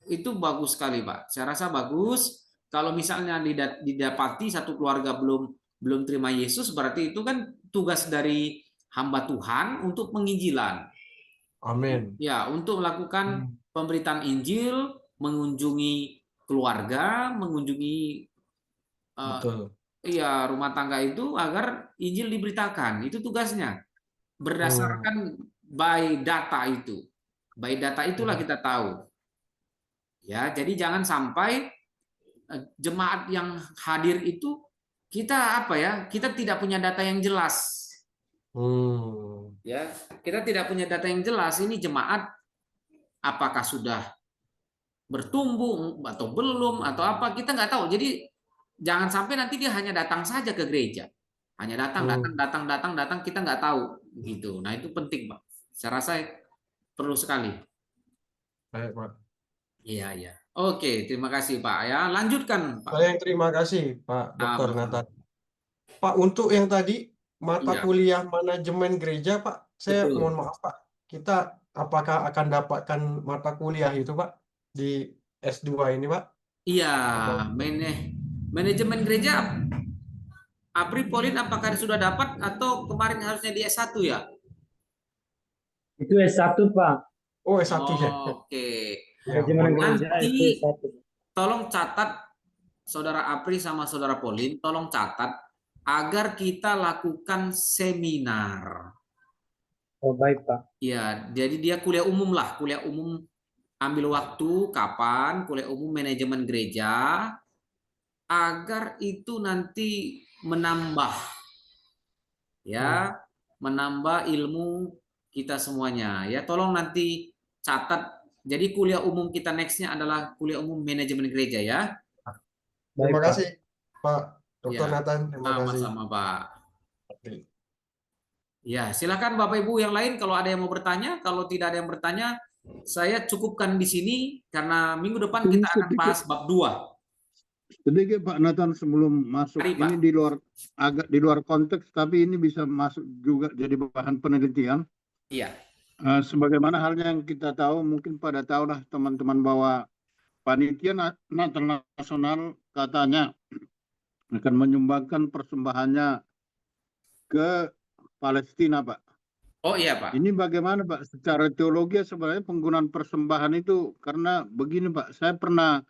itu bagus sekali, Pak. Saya rasa bagus. Kalau misalnya didapati satu keluarga belum terima Yesus, berarti itu kan tugas dari hamba Tuhan untuk penginjilan. Amin. Ya, untuk melakukan pemberitaan Injil, mengunjungi keluarga, mengunjungi Betul. Iya, rumah tangga itu agar Injil diberitakan. Itu tugasnya. Berdasarkan by data itu. By data itulah kita tahu. Ya, jadi jangan sampai jemaat yang hadir itu kita apa ya? Kita tidak punya data yang jelas. Ya, kita tidak punya data yang jelas. Ini jemaat apakah sudah bertumbuh atau belum atau apa, kita nggak tahu. Jadi jangan sampai nanti dia hanya datang saja ke gereja, hanya datang, kita nggak tahu gitu. Nah itu penting Pak, saya rasa perlu sekali. Baik, Pak. Iya. Oke, terima kasih Pak. Ya, lanjutkan Pak. Saya yang terima kasih Pak Dr. Sama-sama. Nathan. Pak, untuk yang tadi mata Iya. kuliah manajemen gereja, Pak, saya Betul. mohon maaf Pak, kita apakah akan dapatkan mata kuliah itu Pak di S2 ini Pak? Iya, Atau manajemen gereja Apri Polin apakah sudah dapat atau kemarin harusnya di S1 ya? Itu S1 Pak. oh S1 ya? Oke. Ya, Manajemen mohon maaf. gereja itu Nanti S1. tolong catat Saudara Apri sama Saudara Polin, tolong catat agar kita lakukan seminar. Oh baik Pak. Ya, jadi dia kuliah umum lah, kuliah umum ambil waktu kapan, kuliah umum manajemen gereja, agar itu nanti menambah, ya, menambah ilmu kita semuanya. Ya, tolong nanti catat. Jadi kuliah umum kita nextnya adalah kuliah umum manajemen gereja ya. Terima Baik, Pak. kasih Pak Dr. Ya, Nathan, terima kasih. sama-sama Pak. Oke. Ya, silakan Bapak Ibu yang lain kalau ada yang mau bertanya. Kalau tidak ada yang bertanya, saya cukupkan di sini karena minggu depan kita akan bahas bab 2. Sedikit Pak Nathan sebelum masuk, Mari, Pak. ini agak di luar konteks, tapi ini bisa masuk juga jadi bahan penelitian. Iya. Sebagaimana halnya yang kita tahu, mungkin pada tahulah teman-teman bahwa Panitia Natal Nasional katanya akan menyumbangkan persembahannya ke Palestina, Pak. Oh iya, Pak. Ini bagaimana, Pak? Secara teologi sebenarnya penggunaan persembahan itu, karena begini, Pak, saya pernah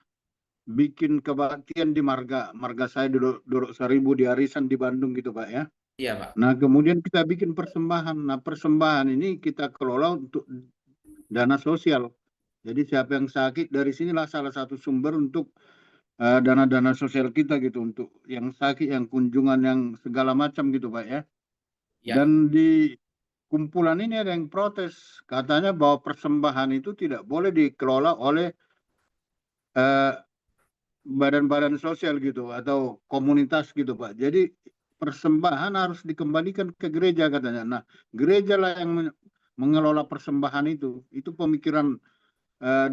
bikin kebaktian di marga saya di Dorok Seribu di Arisan di Bandung gitu, Pak ya. Iya, Pak. Nah, kemudian kita bikin persembahan. Nah, persembahan ini kita kelola untuk dana sosial. Jadi siapa yang sakit, dari sinilah salah satu sumber untuk dana-dana sosial kita gitu, untuk yang sakit, yang kunjungan, yang segala macam gitu Pak ya. Ya. Dan di kumpulan ini ada yang protes, katanya bahwa persembahan itu tidak boleh dikelola oleh badan-badan sosial gitu atau komunitas gitu Pak. Jadi persembahan harus dikembalikan ke gereja katanya. Nah, gereja lah yang mengelola persembahan itu. Itu pemikiran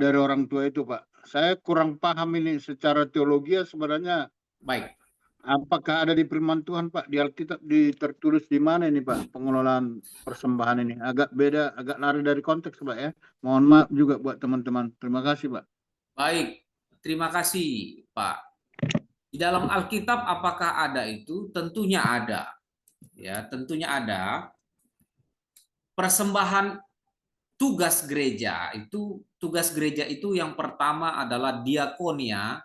dari orang tua itu Pak. Saya kurang paham ini secara teologi sebenarnya. Baik. Apakah ada di firman Tuhan Pak, di Alkitab tertulis di mana ini Pak pengelolaan persembahan ini? Agak beda, agak lari dari konteks Pak ya. Mohon maaf juga buat teman-teman. Terima kasih Pak. Baik, terima kasih Pak. Di dalam Alkitab apakah ada itu? Tentunya ada. Ya, tentunya ada. Persembahan tugas gereja itu yang pertama adalah diakonia.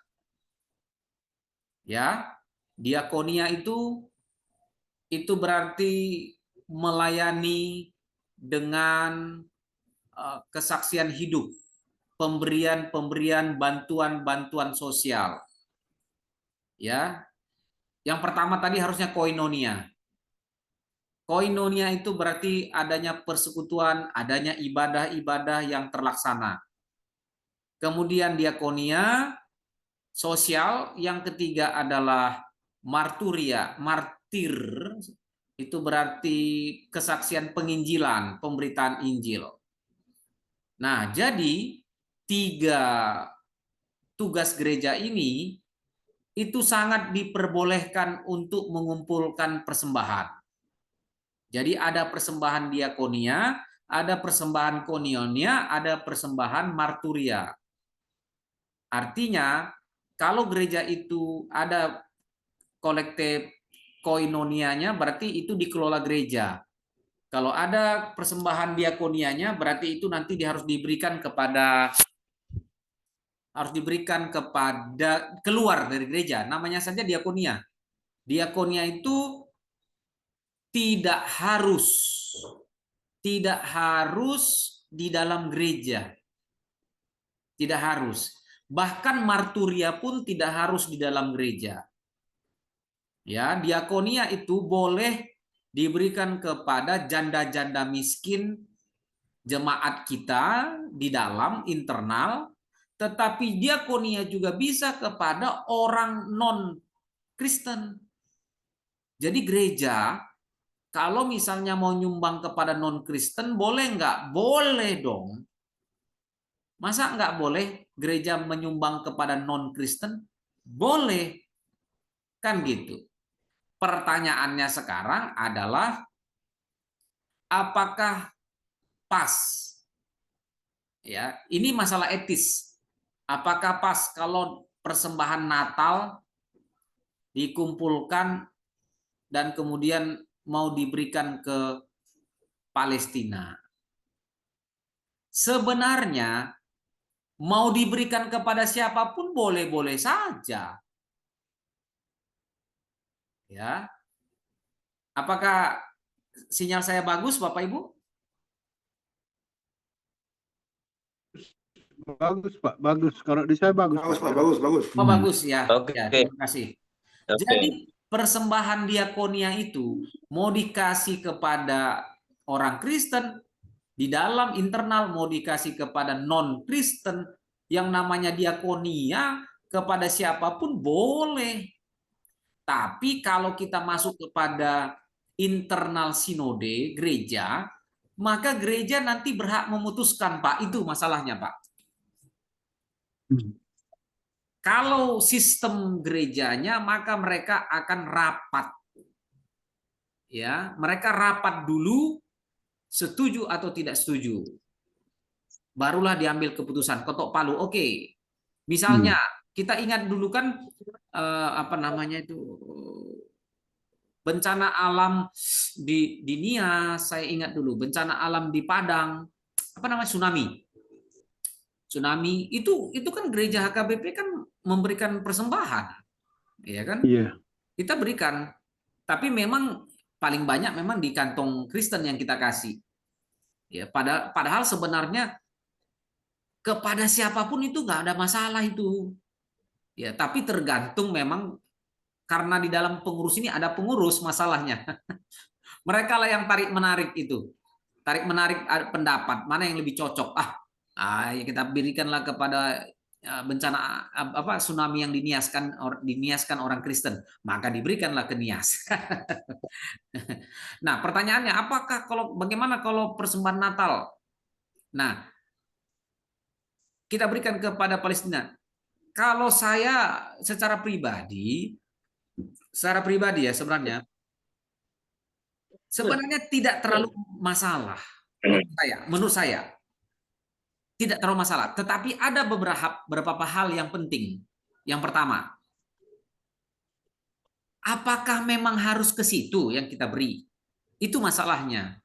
Ya, diakonia itu berarti melayani dengan kesaksian hidup, pemberian bantuan sosial. Ya. Yang pertama tadi harusnya koinonia. Koinonia itu berarti adanya persekutuan, adanya ibadah-ibadah yang terlaksana. Kemudian diakonia sosial, yang ketiga adalah marturia. Martir itu berarti kesaksian penginjilan, pemberitaan Injil. Nah, jadi 3 tugas gereja ini itu sangat diperbolehkan untuk mengumpulkan persembahan. Jadi ada persembahan diakonia, ada persembahan koinonia, ada persembahan marturia. Artinya, kalau gereja itu ada kolektif koinonianya, berarti itu dikelola gereja. Kalau ada persembahan diakonianya, berarti itu nanti harus diberikan kepada keluar dari gereja. Namanya saja diakonia. Diakonia itu tidak harus di dalam gereja. Tidak harus. Bahkan marturia pun tidak harus di dalam gereja. Ya, diakonia itu boleh diberikan kepada janda-janda miskin jemaat kita di dalam internal, tetapi diakonia juga bisa kepada orang non-Kristen. Jadi gereja kalau misalnya mau nyumbang kepada non-Kristen boleh nggak? Boleh dong. Masa nggak boleh gereja menyumbang kepada non-Kristen? Boleh. Kan gitu. Pertanyaannya sekarang adalah apakah pas? Ya, ini masalah etis. Apakah pas kalau persembahan Natal dikumpulkan dan kemudian mau diberikan ke Palestina? Sebenarnya mau diberikan kepada siapapun boleh-boleh saja. Ya. Apakah sinyal saya bagus, Bapak Ibu? Bagus, Pak. Bagus. Kalau di saya bagus. Bagus, Pak. Bagus, bagus. Oh, bagus ya. Oke. Ya, terima kasih. Jadi persembahan diakonia itu mau dikasih kepada orang Kristen di dalam internal, mau dikasih kepada non-Kristen, yang namanya diakonia kepada siapapun boleh. Tapi kalau kita masuk kepada internal sinode gereja, maka gereja nanti berhak memutuskan, Pak. Itu masalahnya, Pak. Kalau sistem gerejanya, maka mereka akan rapat. Ya, mereka rapat dulu, setuju atau tidak setuju. Barulah diambil keputusan, ketok palu. Oke. Misalnya kita ingat dulu kan apa namanya itu, bencana alam di Nias, saya ingat dulu bencana alam di Padang, apa namanya, tsunami itu kan gereja HKBP kan memberikan persembahan, ya kan? Iya. Kita berikan, tapi memang paling banyak memang di kantong Kristen yang kita kasih. Ya, padahal sebenarnya kepada siapapun itu nggak ada masalah itu. Ya, tapi tergantung memang karena di dalam pengurus ini ada pengurus masalahnya. Mereka lah yang tarik menarik itu. Tarik menarik pendapat mana yang lebih cocok. Ya kita berikanlah kepada bencana tsunami yang diniaskan orang Kristen, maka diberikanlah ke Nias. Nah, pertanyaannya bagaimana kalau persembahan Natal? Nah, kita berikan kepada Palestina. Kalau saya secara pribadi ya sebenarnya tidak terlalu masalah menurut saya. Tidak terlalu masalah, tetapi ada beberapa hal yang penting. Yang pertama, apakah memang harus ke situ yang kita beri? Itu masalahnya.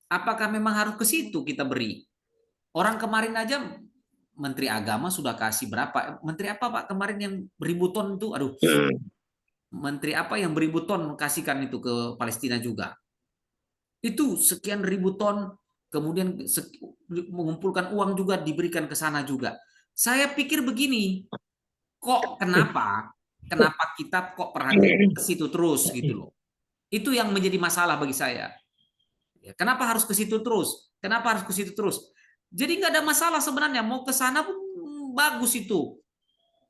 Apakah memang harus ke situ kita beri? Orang kemarin aja Menteri Agama sudah kasih berapa? Menteri apa, Pak, kemarin yang beribu ton itu? Aduh. Menteri apa yang beribu ton kasihkan itu ke Palestina juga? Itu sekian ribu ton, kemudian mengumpulkan uang juga diberikan ke sana juga. Saya pikir begini, kenapa kita perhatian ke situ terus gitu loh. Itu yang menjadi masalah bagi saya. Ya, kenapa harus ke situ terus? Kenapa harus ke situ terus? Jadi nggak ada masalah sebenarnya, mau ke sana pun bagus itu.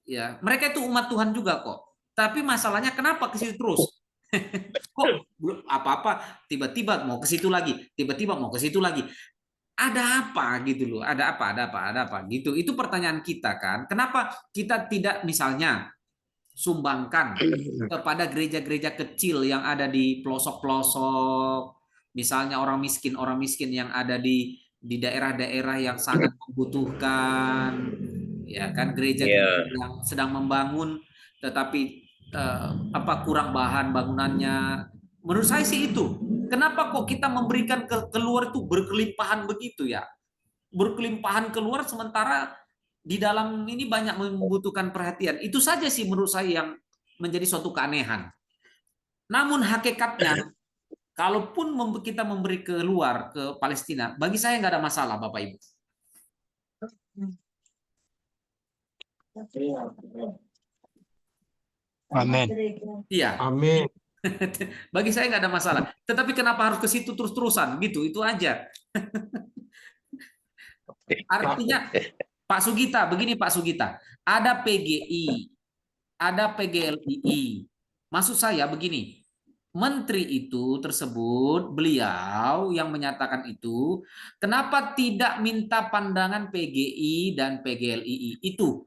Ya, mereka itu umat Tuhan juga kok. Tapi masalahnya kenapa ke situ terus? Kok apa-apa tiba-tiba mau ke situ lagi, tiba-tiba mau ke situ lagi. Ada apa gitu loh? Ada apa gitu. Itu pertanyaan kita kan. Kenapa kita tidak misalnya sumbangkan kepada gereja-gereja kecil yang ada di pelosok-pelosok, misalnya orang miskin yang ada di daerah-daerah yang sangat membutuhkan, ya kan, gereja yang sedang membangun tetapi kurang bahan bangunannya. Menurut saya sih itu. Kenapa kok kita memberikan keluar itu berkelimpahan begitu ya? Berkelimpahan keluar sementara di dalam ini banyak membutuhkan perhatian. Itu saja sih menurut saya yang menjadi suatu keanehan. Namun hakikatnya, kalaupun kita memberi keluar ke Palestina, bagi saya nggak ada masalah, Bapak Ibu. Amin. Iya. Amin. Bagi saya nggak ada masalah. Tetapi kenapa harus ke situ terus-terusan? Gitu, itu aja. Artinya, Pak Sugita, begini Pak Sugita, ada PGI, ada PGLII. Maksud saya begini, menteri itu tersebut, beliau yang menyatakan itu, kenapa tidak minta pandangan PGI dan PGLII itu?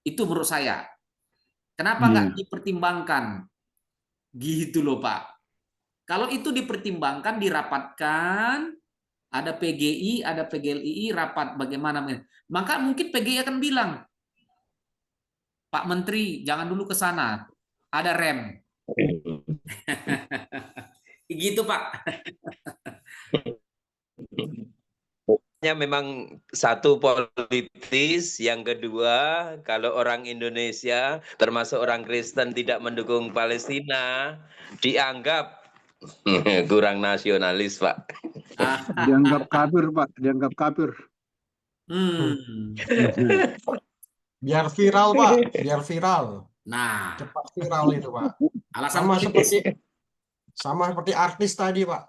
Itu menurut saya. Kenapa nggak dipertimbangkan? Gitu loh Pak. Kalau itu dipertimbangkan, dirapatkan, ada PGI, ada PGLII, rapat bagaimana. Maka mungkin PGI akan bilang, Pak Menteri, jangan dulu ke sana. Ada rem. Gitu, Pak. Memang satu politis, yang kedua kalau orang Indonesia termasuk orang Kristen tidak mendukung Palestina dianggap kurang nasionalis, Pak. Dianggap kafir, Pak, dianggap kafir. Biar viral, Pak, biar viral. Nah, cepat viral itu, Pak. Alasan sama seperti artis tadi, Pak.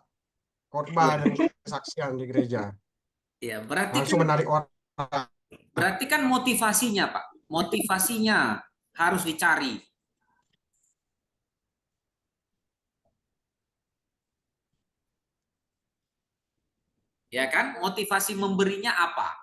Khotbah dan kesaksian di gereja. Ya, berarti langsung kan, menarik orang. Berarti kan motivasinya, Pak. Motivasinya harus dicari. Ya kan? Motivasi memberinya apa?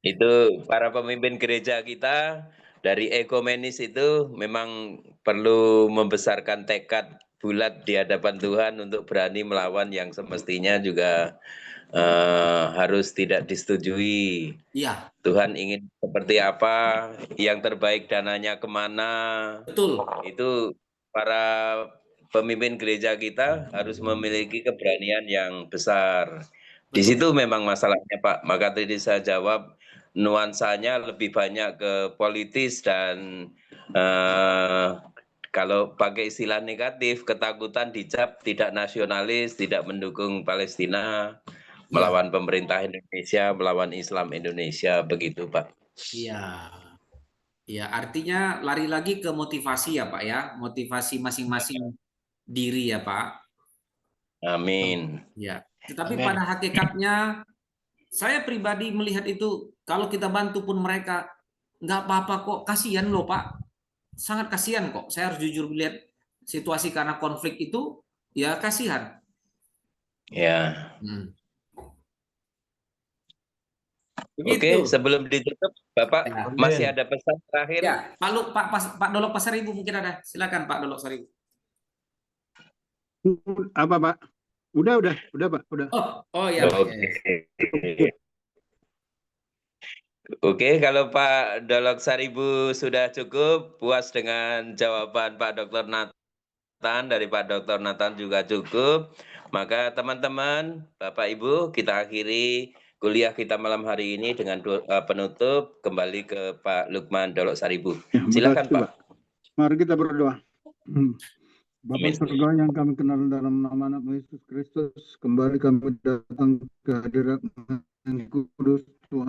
Itu para pemimpin gereja kita dari ekumenis itu memang perlu membesarkan tekad bulat di hadapan Tuhan untuk berani melawan yang semestinya juga harus tidak disetujui. Iya. Tuhan ingin seperti apa, yang terbaik dananya kemana. Betul. Itu para pemimpin gereja kita harus memiliki keberanian yang besar. Di situ memang masalahnya, Pak. Maka tadi saya jawab, nuansanya lebih banyak ke politis dan kalau pakai istilah negatif, ketakutan dicap tidak nasionalis, tidak mendukung Palestina, melawan pemerintah Indonesia, melawan Islam Indonesia, begitu Pak. Iya. Ya, artinya lari lagi ke motivasi ya Pak ya, motivasi masing-masing diri ya Pak. Amin. Ya, tetapi pada hakikatnya saya pribadi melihat itu, kalau kita bantu pun mereka nggak apa-apa kok, kasihan loh Pak. Sangat kasihan kok. Saya harus jujur melihat situasi karena konflik itu, ya kasihan. Ya. Oke, sebelum ditutup, Bapak masih ada pesan terakhir? Ya, Pak Dolok Pasaribu mungkin ada. Silakan Pak Dolok Pasaribu. Apa Pak? Udah Pak, udah. Oh ya. Oke, kalau Pak Dolok Saribu sudah cukup, puas dengan jawaban Pak Dr. Nathan, dari Pak Dr. Nathan juga cukup, maka teman-teman, Bapak Ibu, kita akhiri kuliah kita malam hari ini dengan penutup, kembali ke Pak Lukman Dolok Saribu. Silakan Pak. Mari kita berdoa. Bapa surga yang kami kenal dalam nama anak Yesus Kristus, kembali kami datang ke hadirat Yang Kudus Tuhan.